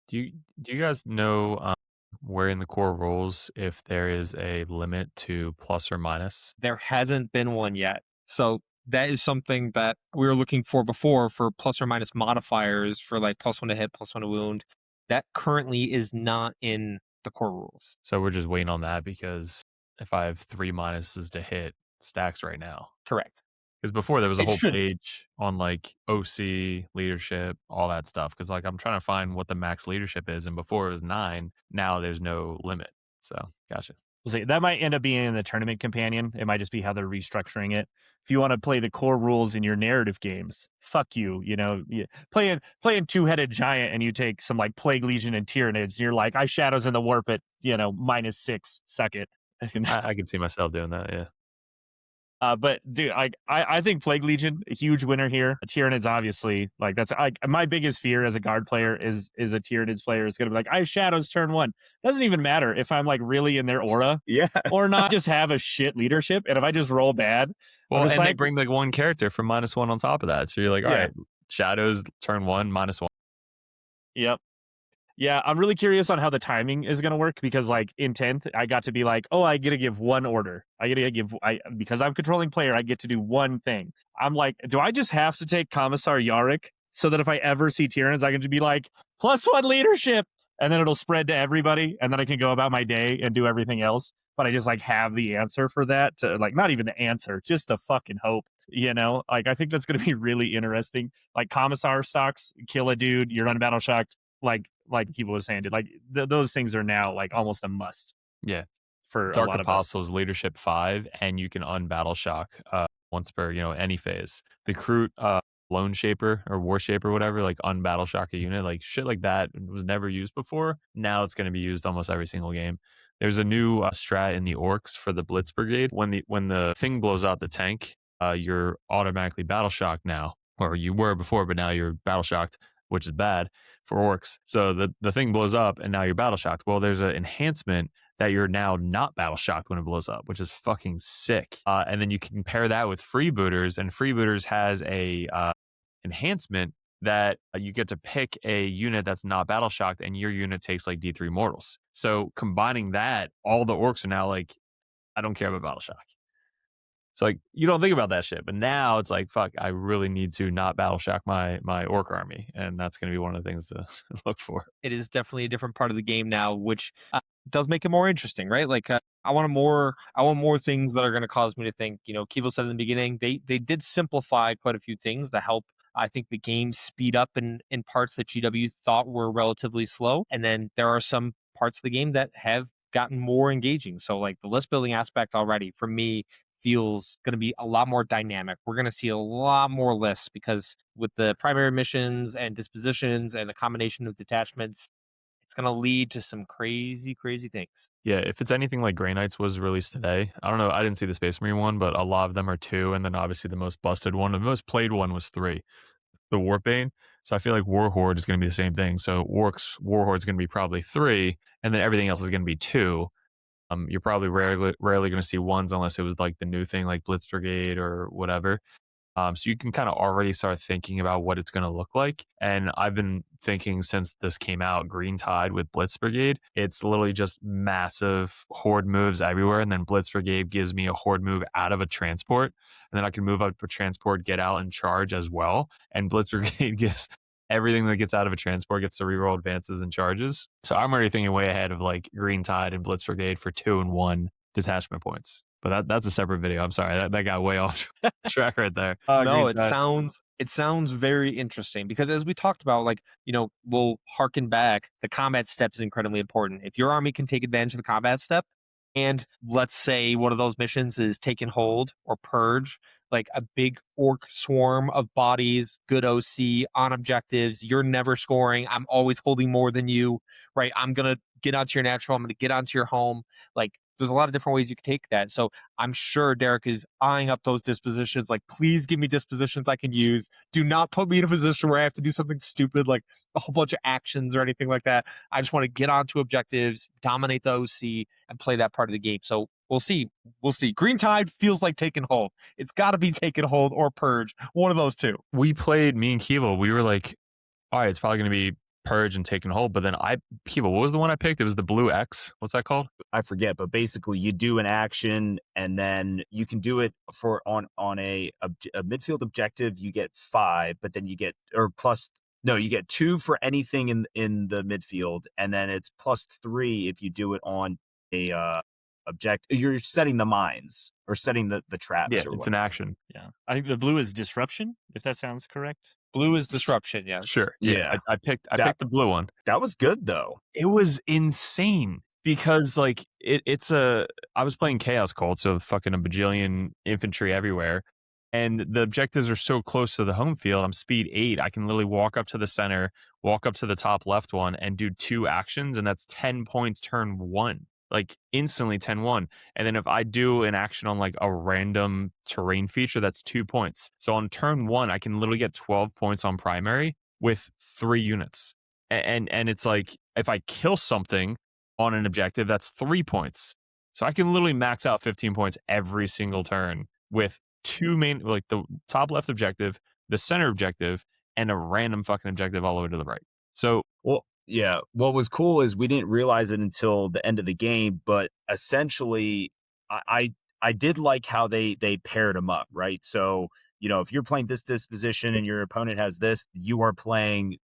Do you guys know where in the core rules if there is a limit to plus or minus? There hasn't been one yet. So that is something that we were looking for before, for plus or minus modifiers for like +1 to hit, +1 to wound. That currently is not in the core rules. So we're just waiting on that, because if I have 3 minuses to hit stacks right now. Correct. Because before there was a whole page on like OC, leadership, all that stuff. Because like I'm trying to find what the max leadership is, and before it was 9. Now there's no limit. So gotcha. we'll see. That might end up being in the tournament companion. It might just be how they're restructuring it. If you want to play the core rules in your narrative games, fuck you. You know, playing two-headed giant and you take some like Plague Legion and Tyranids, and you're like, I shadows in the warp at, you know, -6. Suck it. I can see myself doing that. Yeah. But dude, I think Plague Legion, a huge winner here. Tyranids, obviously, like that's my biggest fear as a guard player is a Tyranids player is gonna be like, I shadows turn 1. Doesn't even matter if I'm like really in their aura, Yeah. or not. Just have a shit leadership, and if I just roll bad, Well, and like, they bring like one character from -1 on top of that, so you're like, all right, shadows turn 1 -1. Yep. Yeah, I'm really curious on how the timing is going to work because, like, in 10th, I got to be like, oh, I get to give one order. Because I'm controlling player, I get to do one thing. I'm like, do I just have to take Commissar Yarick so that if I ever see Tyranids, I can just be like, +1 leadership, and then it'll spread to everybody, and then I can go about my day and do everything else. But I just, like, have the answer for that to, like, not even the answer, just the fucking hope, you know? Like, I think that's going to be really interesting. Like, Commissar stocks, kill a dude, you're unbattle shocked. Like Kiva was saying, dude, like those things are now like almost a must. Yeah. For Dark a lot Apostles of us. leadership 5, and you can unbattle shock once per, you know, any phase. The Kroot Lone Shaper or War Shaper, whatever, like unbattle shock a unit, like shit like that was never used before. Now it's going to be used almost every single game. There's a new strat in the Orcs for the Blitz Brigade. When the thing blows out the tank, you're automatically battle shocked now, or you were before, but now you're battle shocked, which is bad for Orcs. So the thing blows up and now you're battle shocked. Well, there's an enhancement that you're now not battle shocked when it blows up, which is fucking sick. And then you can compare that with Freebooters, and Freebooters has a enhancement that you get to pick a unit that's not battle shocked, and your unit takes like D3 mortals. So combining that, all the Orcs are now like, I don't care about battle shock. So like you don't think about that shit, but now it's like, fuck, I really need to not battle shock my Orc army, and that's going to be one of the things to look for. It is definitely a different part of the game now, which does make it more interesting, right? Like I want more things that are going to cause me to think. You know, Kivo said in the beginning, they did simplify quite a few things to help. I think the game speed up in parts that GW thought were relatively slow, and then there are some parts of the game that have gotten more engaging. So like the list building aspect already for me feels going to be a lot more dynamic. We're going to see a lot more lists because with the primary missions and dispositions and a combination of detachments, it's going to lead to some crazy, crazy things. Yeah, if it's anything like Grey Knights was released today, I don't know, I didn't see the Space Marine one, but a lot of them are 2, and then obviously the most busted one, the most played one was 3, the Warpbane. So I feel like Warhorde is going to be the same thing. So Warhorde is going to be probably 3, and then everything else is going to be 2. You're probably rarely going to see 1s unless it was like the new thing like Blitz Brigade or whatever. So you can kind of already start thinking about what it's going to look like. And I've been thinking since this came out, Green Tide with Blitz Brigade, it's literally just massive horde moves everywhere. And then Blitz Brigade gives me a horde move out of a transport. And then I can move up a transport, get out and charge as well. And Blitz Brigade gives everything that gets out of a transport gets to reroll advances and charges. So I'm already thinking way ahead of like Green Tide and Blitz Brigade for 2 and 1 detachment points. But that's a separate video. I'm sorry, that got way off track right there. No, it sounds very interesting because as we talked about, like, you know, we'll harken back. The combat step is incredibly important. If your army can take advantage of the combat step, and let's say one of those missions is take and hold or purge, like a big orc swarm of bodies, good OC on objectives. You're never scoring. I'm always holding more than you, right? I'm going to get onto your natural. I'm going to get onto your home. Like, there's a lot of different ways you could take that. So I'm sure Derek is eyeing up those dispositions. Like, please give me dispositions I can use. Do not put me in a position where I have to do something stupid, like a whole bunch of actions or anything like that. I just want to get onto objectives, dominate the OC, and play that part of the game. So we'll see. We'll see. Green Tide feels like take and hold. It's got to be take and hold or purge. One of those two. We played, me and Kivo, we were like, all right, it's probably going to be purge and take and hold. But then Kiva, what was the one I picked? It was the blue X. What's that called? I forget, but basically you do an action and then you can do it for on a midfield objective. You get 5, but then you get you get 2 for anything in the midfield, and then it's +3 if you do it on a you're setting the mines or setting the traps. Yeah, it's an action. Yeah, I think the blue is disruption, if that sounds correct. Blue is disruption, yes. Sure. Yeah. I picked the blue one. That was good though. It was insane because like I was playing Chaos Cult, so fucking a bajillion infantry everywhere. And the objectives are so close to the home field. I'm speed 8. I can literally walk up to the center, walk up to the top left one, and do 2 actions, and that's 10 points turn 1. Like instantly 10-1. And then if I do an action on like a random terrain feature, that's 2 points. So on turn 1, I can literally get 12 points on primary with 3 units. And it's like if I kill something on an objective, that's 3 points. So I can literally max out 15 points every single turn with 2 main, like the top left objective, the center objective, and a random fucking objective all over to the right. So, well, yeah, what was cool is we didn't realize it until the end of the game, but essentially, I did like how they paired them up, right? So, if you're playing this disposition and your opponent has this, you are playing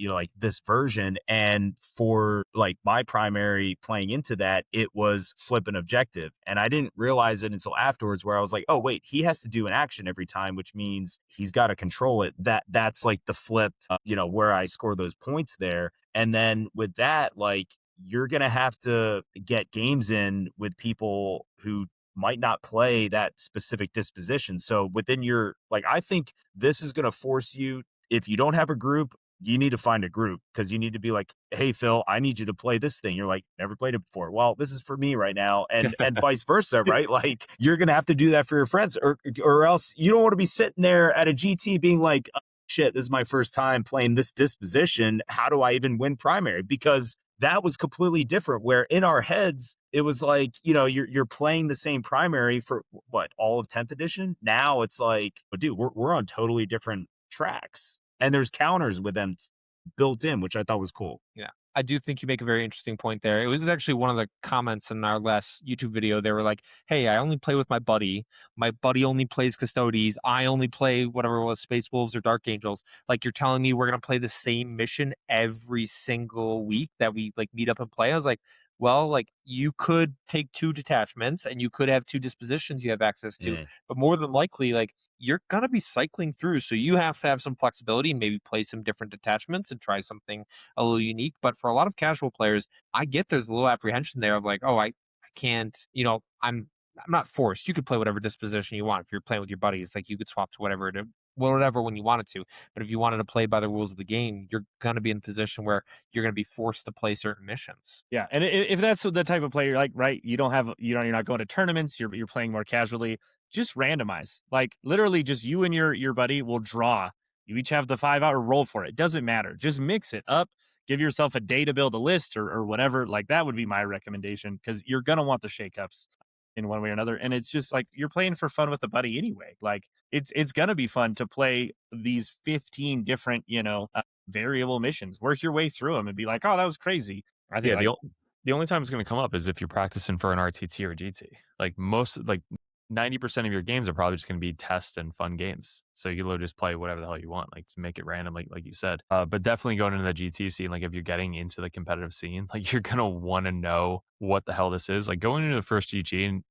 like this version. And for like my primary playing into that, it was flip an objective, and I didn't realize it until afterwards, where I was like, oh wait, he has to do an action every time, which means he's got to control it. That's like the flip, where I score those points there. And then with that, like, you're gonna have to get games in with people who might not play that specific disposition. So within your, like, I think this is going to force you, if you don't have a group, you need to find a group, because you need to be like, hey, Phil, I need you to play this thing. You're like, never played it before. Well, this is for me right now. And vice versa, right? Like, you're going to have to do that for your friends, or else you don't want to be sitting there at a GT being like, oh, shit, this is my first time playing this disposition. How do I even win primary? Because that was completely different, where in our heads, it was like, you're playing the same primary for what, all of 10th edition. Now it's like, oh, dude, we're on totally different tracks. And there's counters with them built in, which I thought was cool. Yeah. I do think you make a very interesting point there. It was actually one of the comments in our last YouTube video. They were like, hey, I only play with my buddy. My buddy only plays Custodes. I only play whatever it was, Space Wolves or Dark Angels. Like, you're telling me we're going to play the same mission every single week that we like meet up and play? I was like, well, like, you could take 2 detachments and you could have 2 dispositions you have access to. Yeah. But more than likely, like, you're going to be cycling through. So you have to have some flexibility and maybe play some different detachments and try something a little unique. But for a lot of casual players, I get there's a little apprehension there of like, oh, I can't, I'm not forced. You could play whatever disposition you want. If you're playing with your buddies, like, you could swap to whatever when you wanted to. But if you wanted to play by the rules of the game, you're going to be in a position where you're going to be forced to play certain missions. Yeah, and if that's the type of player, like, right, you're not going to tournaments, you're playing more casually, just randomize. Like, literally, just you and your buddy will draw. You each have the 5-hour roll for it. Doesn't matter. Just mix it up. Give yourself a day to build a list or whatever. Like, that would be my recommendation, because you're gonna want the shakeups in one way or another. And it's just like, you're playing for fun with a buddy anyway. Like, it's gonna be fun to play these 15 different variable missions. Work your way through them and be like, oh, that was crazy. I think the only time it's going to come up is if you're practicing for an RTT or GT. Like 90% of your games are probably just going to be test and fun games. So you can just play whatever the hell you want, like, to make it random, like you said. But definitely going into the GT scene, like, if you're getting into the competitive scene, like, you're going to want to know what the hell this is. Like, going into the first GT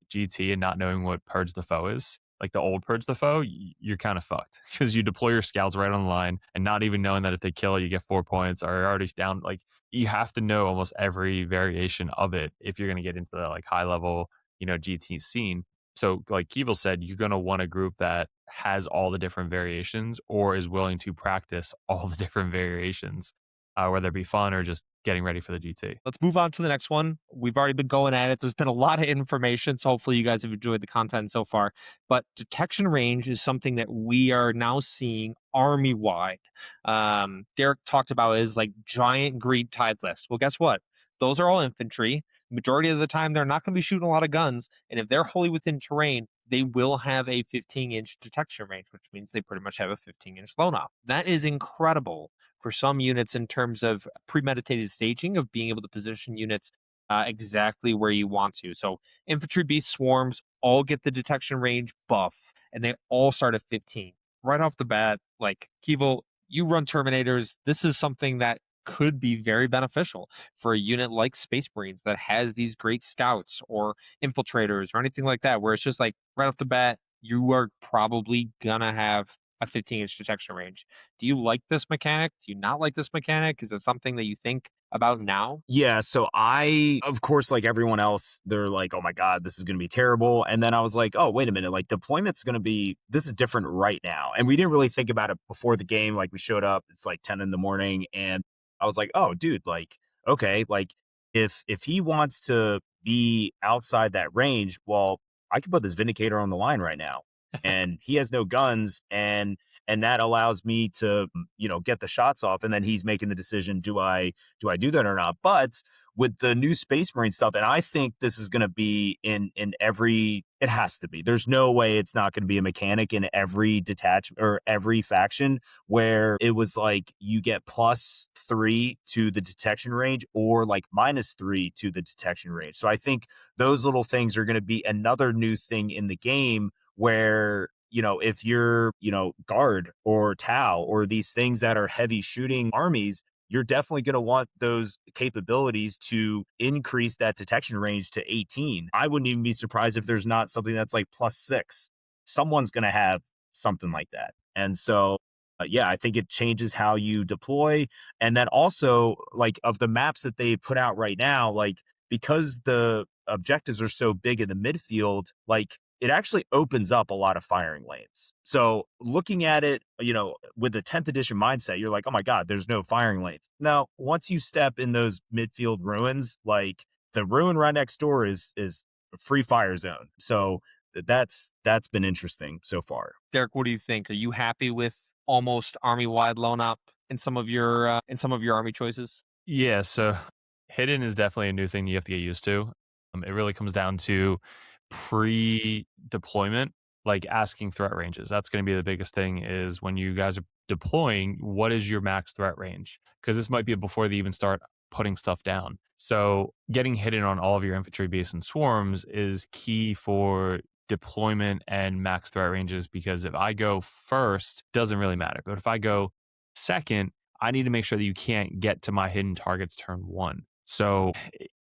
and not knowing what Purge the Foe is, like the old Purge the Foe, you're kind of fucked, because you deploy your scouts right on the line and not even knowing that if they kill you get 4 points, or you're already down. Like, you have to know almost every variation of it if you're going to get into the like high level, GT scene. So like Keeble said, you're going to want a group that has all the different variations or is willing to practice all the different variations, whether it be fun or just getting ready for the GT. Let's move on to the next one. We've already been going at it. There's been a lot of information, so hopefully you guys have enjoyed the content so far. But detection range is something that we are now seeing army-wide. Derek talked about is like giant greed tide list. Well, guess what? Those are all infantry. Majority of the time, they're not going to be shooting a lot of guns. And if they're wholly within terrain, they will have a 15-inch detection range, which means they pretty much have a 15-inch loan off. That is incredible for some units in terms of premeditated staging of being able to position units exactly where you want to. So infantry beast swarms all get the detection range buff, and they all start at 15. Right off the bat, like, Keeble, you run Terminators. This is something that could be very beneficial for a unit like Space Marines that has these great scouts or infiltrators or anything like that, where it's just like right off the bat, you are probably gonna have a 15-inch detection range. Do you like this mechanic? Do you not like this mechanic? Is it something that you think about now? Yeah, so of course, like everyone else, they're like, oh my God, this is going to be terrible. And then I was like, oh, wait a minute, like deployment's going to be, this is different right now. And we didn't really think about it before the game. Like we showed up, it's like 10 in the morning. And I was like, oh, dude, like, okay, like if he wants to be outside that range, well, I could put this Vindicator on the line right now. And he has no guns, and that allows me to, get the shots off. And then he's making the decision, do I do that or not? But with the new Space Marine stuff, and I think this is going to be in every, it has to be. There's no way it's not going to be a mechanic in every detachment or every faction where it was like you get +3 to the detection range or like -3 to the detection range. So I think those little things are going to be another new thing in the game where, if you're, guard or Tau or these things that are heavy shooting armies, you're definitely going to want those capabilities to increase that detection range to 18. I wouldn't even be surprised if there's not something that's like +6. Someone's going to have something like that. And so, yeah, I think it changes how you deploy. And then also, like, of the maps that they put out right now, like, because the objectives are so big in the midfield, like, it actually opens up a lot of firing lanes. So looking at it, with the 10th edition mindset, you're like, oh my God, there's no firing lanes. Now, once you step in those midfield ruins, like the ruin right next door is a free fire zone. So that's been interesting so far. Derek, what do you think? Are you happy with almost army-wide loan up in some of your army choices? Yeah, so hidden is definitely a new thing you have to get used to. It really comes down to pre-deployment, like asking threat ranges. That's going to be the biggest thing is when you guys are deploying, what is your max threat range? Because this might be before they even start putting stuff down. So getting hidden on all of your infantry base and swarms is key for deployment and max threat ranges, because if I go first, doesn't really matter. But if I go second, I need to make sure that you can't get to my hidden targets turn 1. So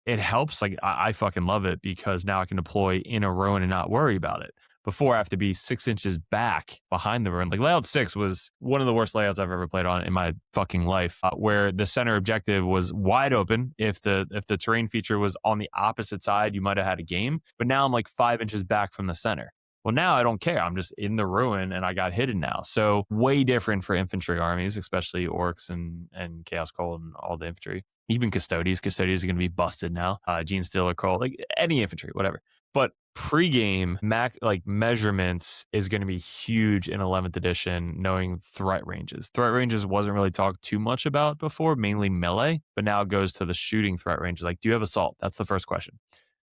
it helps. Like I fucking love it because now I can deploy in a ruin and not worry about it. Before I have to be 6 inches back behind the ruin. Like layout 6 was one of the worst layouts I've ever played on in my fucking life, where the center objective was wide open. If the terrain feature was on the opposite side, you might have had a game. But now I'm like 5 inches back from the center. Well, now I don't care. I'm just in the ruin and I got hidden now. So way different for infantry armies, especially orcs and Chaos Cold and all the infantry. Even Custodies. Custodies are going to be busted now. Gene Stealer Cold, like any infantry, whatever. But pre-game measurements is going to be huge in 11th edition, knowing threat ranges. Threat ranges wasn't really talked too much about before, mainly melee, but now it goes to the shooting threat ranges. Like, do you have assault? That's the first question.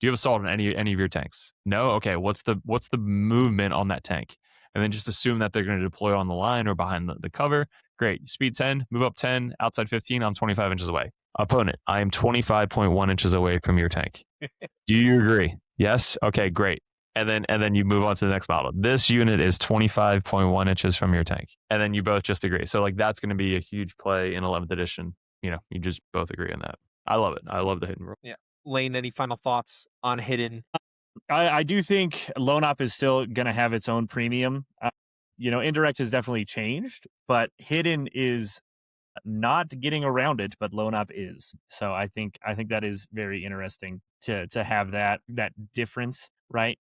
Do you have assault on any of your tanks? No? Okay, what's the movement on that tank? And then just assume that they're going to deploy on the line or behind the cover. Great. Speed 10, move up 10, outside 15, I'm 25 inches away. Opponent, I am 25.1 inches away from your tank. Do you agree? Yes? Okay, great. And then you move on to the next model. This unit is 25.1 inches from your tank. And then you both just agree. So like that's going to be a huge play in 11th edition. You just both agree on that. I love it. I love the hidden rule. Yeah. Lane, any final thoughts on hidden? I do think Lone Op is still going to have its own premium. Indirect has definitely changed, but hidden is not getting around it, but Lone Op is. So I think that is very interesting to have that difference, right?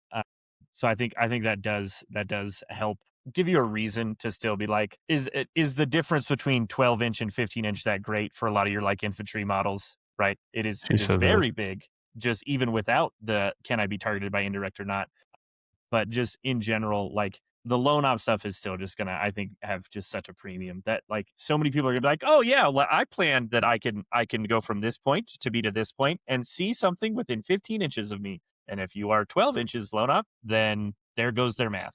So I think that does help give you a reason to still be like, is the difference between 12-inch and 15-inch that great for a lot of your like infantry models, right? It is very big, just even without the can I be targeted by indirect or not. But just in general, like the Lone Op stuff is still just gonna, I think, have just such a premium that like so many people are gonna be like, oh yeah, well, I planned that I can go from this point to be to this point and see something within 15 inches of me. And if you are 12 inches Lone Op, then there goes their math.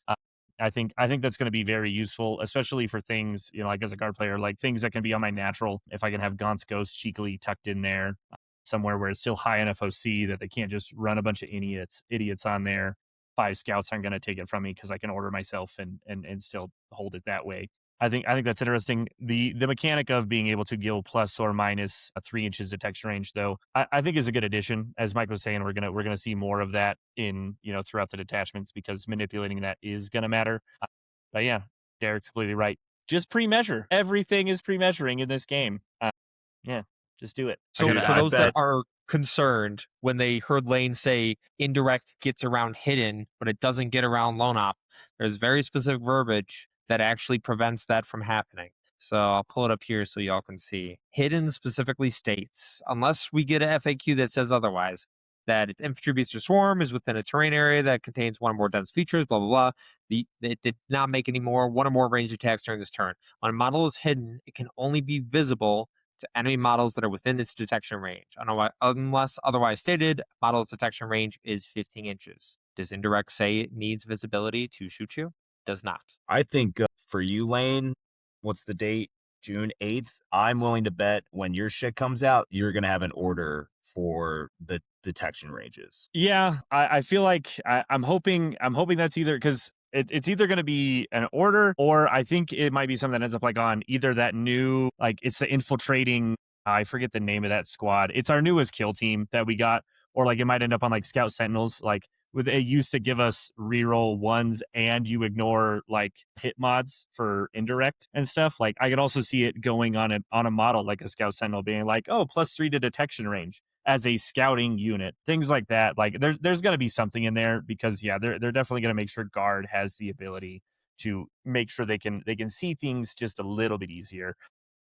I think that's going to be very useful, especially for things, like as a guard player, like things that can be on my natural. If I can have Gaunt's Ghost cheekily tucked in there somewhere where it's still high enough OC that they can't just run a bunch of idiots on there. 5 scouts aren't going to take it from me because I can order myself and still hold it that way. I think that's interesting. The mechanic of being able to gill plus or minus a 3 inches detection range, though, I think is a good addition. As Mike was saying, we're gonna see more of that in throughout the detachments because manipulating that is gonna matter. But yeah, Derek's completely right. Just pre-measure. Everything is pre-measuring in this game. Yeah, Just do it. So Dude, for I those that bet. are concerned when they heard Lane say indirect gets around hidden, but it doesn't get around lone op, there's very specific verbiage that actually prevents that from happening. So I'll pull it up here so y'all can see. Hidden specifically states, unless we get a FAQ that says otherwise, that its infantry beast or swarm is within a terrain area that contains one or more dense features, blah, blah, blah. It did not make any more one or more ranged attacks during this turn. When a model is hidden, it can only be visible to enemy models that are within its detection range. Unless otherwise stated, model's detection range is 15 inches. Does indirect say it needs visibility to shoot you? Does not. I think for you, Lane, what's the date? June 8th. I'm willing to bet when your shit comes out, you're going to have an order for the detection ranges. Yeah, I feel like I'm hoping that's either because it's either going to be an order, or I think it might be something that ends up like on either that new, like it's the infiltrating, I forget the name of that squad. It's our newest kill team that we got, or like it might end up on like Scout Sentinels. Like with it used to give us reroll ones and you ignore like hit mods for indirect and stuff. Like I could also see it going on a model like a Scout Sentinel being like, oh, +3 to detection range as a scouting unit, things like that. Like there's going to be something in there because yeah, they're definitely going to make sure guard has the ability to make sure they can see things just a little bit easier.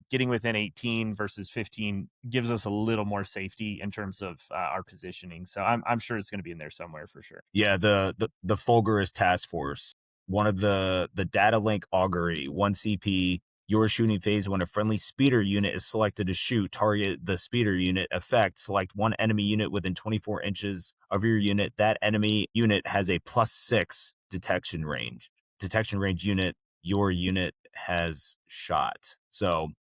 Getting within 18 versus 15 gives us a little more safety in terms of our positioning. So I'm sure it's going to be in there somewhere for sure. Yeah, the Fulgurous Task Force, one of the data link augury, 1 CP. Your shooting phase, when a friendly speeder unit is selected to shoot, target the speeder unit. Effect, select one enemy unit within 24 inches of your unit. That enemy unit has a +6 detection range. Detection range unit your unit has shot. So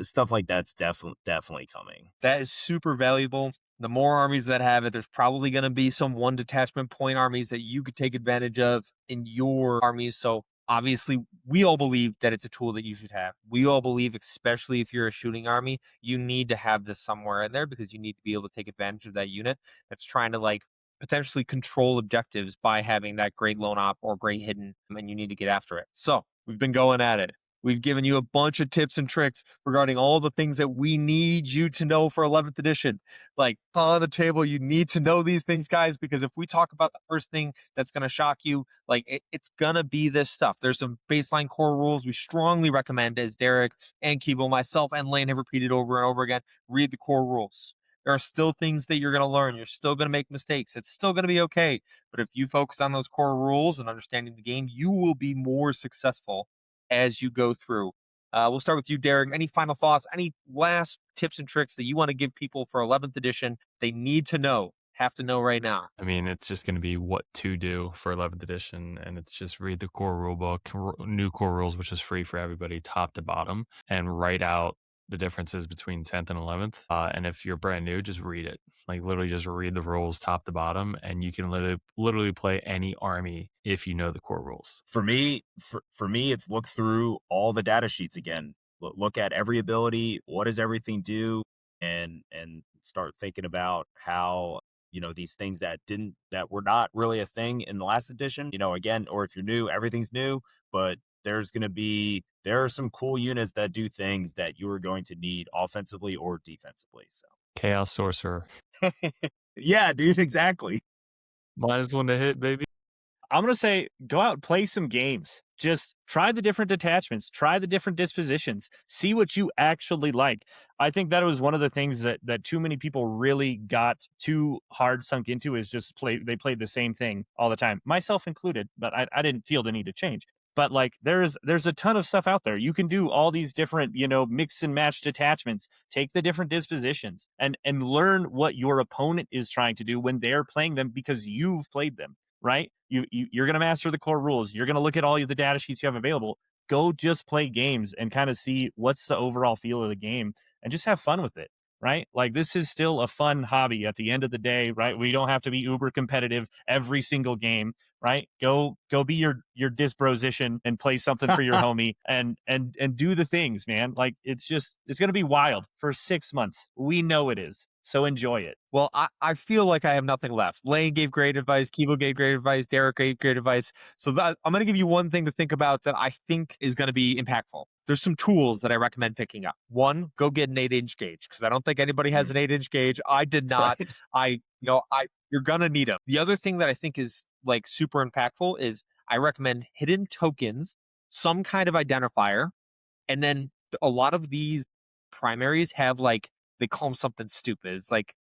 stuff like that's definitely coming. That is super valuable. The more armies that have it, there's probably going to be some one detachment point armies that you could take advantage of in your armies. So obviously, we all believe that it's a tool that you should have. We all believe, especially if you're a shooting army, you need to have this somewhere in there because you need to be able to take advantage of that unit that's trying to like potentially control objectives by having that great lone op or great hidden, and you need to get after it. So we've been going at it. We've given you a bunch of tips and tricks regarding all the things that we need you to know for 11th edition. Like on the table, you need to know these things, guys, because if we talk about the first thing that's going to shock you, like it's going to be this stuff. There's some baseline core rules we strongly recommend, as Derek and Kevo, myself, and Lane have repeated over and over again. Read the core rules. There are still things that you're going to learn. You're still going to make mistakes. It's still going to be okay. But if you focus on those core rules and understanding the game, you will be more successful as you go through. We'll start with you, Derek. Any final thoughts? Any last tips and tricks that you want to give people for 11th edition they need to know, have to know right now? I mean, it's just going to be what to do for 11th edition, and it's just read the core rulebook, new core rules, which is free for everybody, top to bottom, and write out the differences between 10th and 11th. And if you're brand new, just read it. Like literally just read the rules top to bottom, and you can literally play any army if you know the core rules. For me, it's look through all the data sheets again. Look at every ability. What does everything do? And start thinking about how, these things that were not really a thing in the last edition, again, or if you're new, everything's new, but there are some cool units that do things that you are going to need offensively or defensively. So Chaos Sorcerer. yeah, dude, exactly. -1 to hit, baby. I'm going to say go out and play some games. Just try the different detachments, try the different dispositions, see what you actually like. I think that was one of the things that too many people really got too hard sunk into is just they played the same thing all the time, myself included, but I didn't feel the need to change. But like there's a ton of stuff out there. You can do all these different, mix and match detachments, take the different dispositions and learn what your opponent is trying to do when they're playing them because you've played them. Right? You're going to master the core rules. You're going to look at all the data sheets you have available. Go just play games and kind of see what's the overall feel of the game and just have fun with it. Right? Like this is still a fun hobby at the end of the day, right? We don't have to be uber competitive every single game, right? Go be your disbrosician and play something for your homie and do the things, man. Like it's going to be wild for 6 months. We know it is. So enjoy it. Well, I feel like I have nothing left. Lane gave great advice. Kevo gave great advice. Derek gave great advice. So I'm going to give you one thing to think about that I think is going to be impactful. there's some tools that I recommend picking up. One, go get an 8-inch gauge, because I don't think anybody has an 8-inch gauge. I did not. Right. You're gonna need them. The other thing that I think is like super impactful is I recommend hidden tokens, some kind of identifier, and then a lot of these primaries have like, they call them something stupid. It's like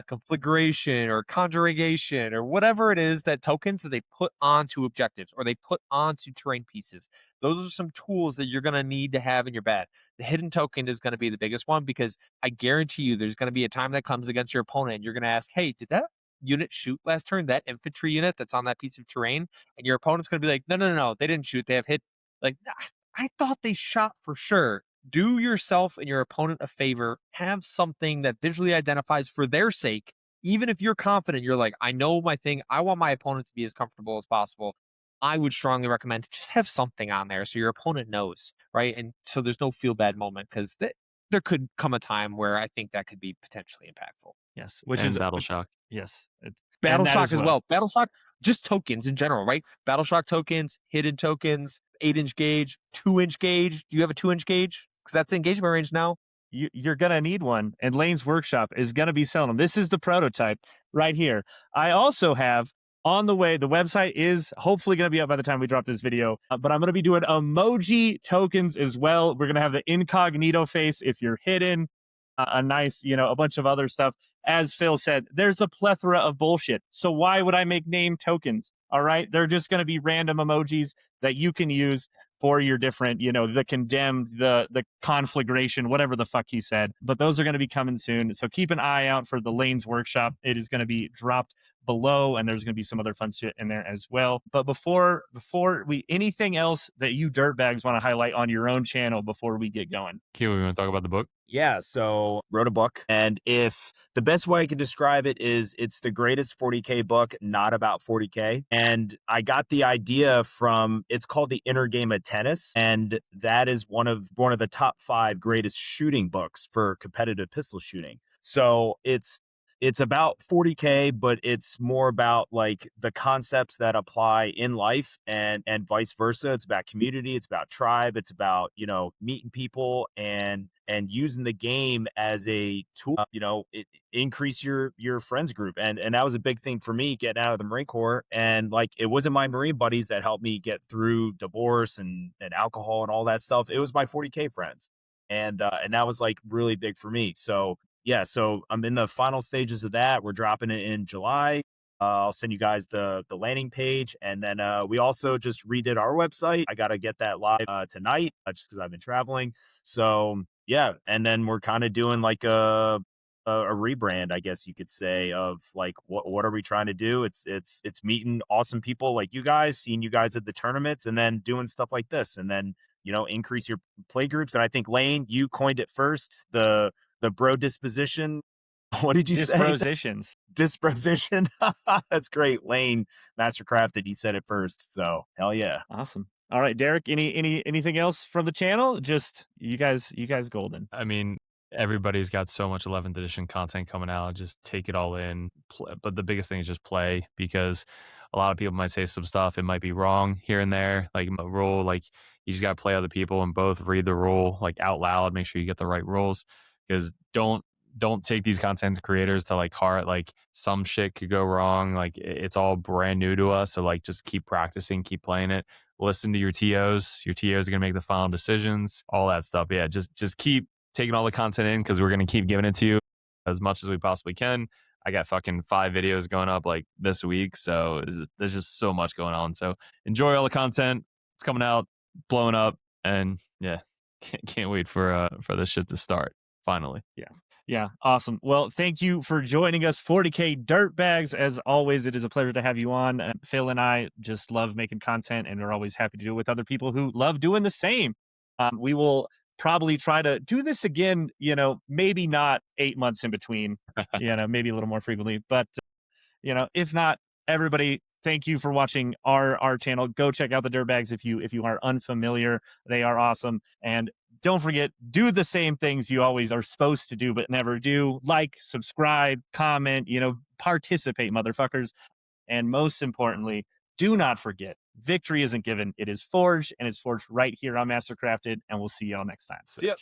configuration or conjuration or whatever it is, that tokens that they put onto objectives or they put onto terrain pieces. Those are some tools that you're going to need to have in your bag. The hidden token is going to be the biggest one, because I guarantee you there's going to be a time that comes against your opponent and you're going to ask, hey, did that unit shoot last turn, that infantry unit that's on that piece of terrain? And your opponent's going to be like, no, they didn't shoot, they have hit. Like, I thought they shot for sure. Do yourself and your opponent a favor. Have something that visually identifies for their sake. Even if you're confident, you're like, I know my thing, I want my opponent to be as comfortable as possible. I would strongly recommend to just have something on there so your opponent knows, right? And so there's no feel bad moment, because there could come a time where I think that could be potentially impactful. Yes, which is Battle Shock. Yes, Battle Shock as well. Battle Shock, just tokens in general, right? Battle Shock tokens, hidden tokens, 8-inch gauge, 2-inch gauge. Do you have a 2-inch gauge? Because that's engagement range now. You're going to need one, and Lane's Workshop is going to be selling them. This is the prototype right here. I also have on the way, the website is hopefully going to be up by the time we drop this video, but I'm going to be doing emoji tokens as well. We're going to have the incognito face if you're hidden, a nice, a bunch of other stuff. As Phil said, there's a plethora of bullshit. So why would I make name tokens? All right. They're just going to be random emojis that you can use for your different, the condemned, the conflagration, whatever the fuck he said. But those are going to be coming soon. So keep an eye out for the Lane's Workshop. It is going to be dropped below, and there's going to be some other fun shit in there as well. But before we, anything else that you dirtbags want to highlight on your own channel before we get going? Okay, we want to talk about the book? Yeah, so wrote a book, and if the best way I can describe it is it's the greatest 40k book, not about 40k. And I got the idea from, it's called The Inner Game of Tennis, and that is one of the top 5 greatest shooting books for competitive pistol shooting. So it's about 40k, but it's more about like the concepts that apply in life and vice versa. It's about community, it's about tribe, it's about, meeting people and using the game as a tool, increase your friends group. And that was a big thing for me getting out of the Marine Corps. And like, it wasn't my Marine buddies that helped me get through divorce and alcohol and all that stuff. It was my 40k friends. And that was like really big for me. So yeah, so I'm in the final stages of that. We're dropping it in July. I'll send you guys the landing page. And then we also just redid our website. I got to get that live tonight just because I've been traveling. So yeah, and then we're kind of doing like a rebrand, I guess you could say, of like what are we trying to do? It's meeting awesome people like you guys, seeing you guys at the tournaments, and then doing stuff like this, and then increase your play groups. And I think Lane, you coined it first, the bro disposition. What did you say? Dispositions. Disposition. That's great. Lane mastercrafted. He said it first. So hell yeah. Awesome. All right, Derek, anything else from the channel? Just you guys golden. I mean, everybody's got so much 11th edition content coming out. Just take it all in. But the biggest thing is just play, because a lot of people might say some stuff. It might be wrong here and there. Like a rule, like you just got to play other people and both read the rule like out loud. Make sure you get the right rules, because don't take these content creators to like heart. Like some shit could go wrong. Like it's all brand new to us. So like just keep practicing, keep playing it. Listen to your TOs. Your TOs are going to make the final decisions, all that stuff. Yeah, just keep taking all the content in, because we're going to keep giving it to you as much as we possibly can. I got fucking 5 videos going up like this week. So there's just so much going on. So enjoy all the content. It's coming out, blowing up. And yeah, can't wait for this shit to start finally. Yeah, awesome. Well, thank you for joining us, 40k Dirtbags. As always, it is a pleasure to have you on. Phil and I just love making content, and we're always happy to do it with other people who love doing the same. We will probably try to do this again, maybe not 8 months in between, maybe a little more frequently. But, if not, everybody, thank you for watching our channel. Go check out the Dirtbags if you are unfamiliar. They are awesome. And don't forget, do the same things you always are supposed to do but never do. Like, subscribe, comment, participate, motherfuckers. And most importantly, do not forget victory isn't given. It is forged, and it's forged right here on Mastercrafted, and we'll see y'all next time. See ya.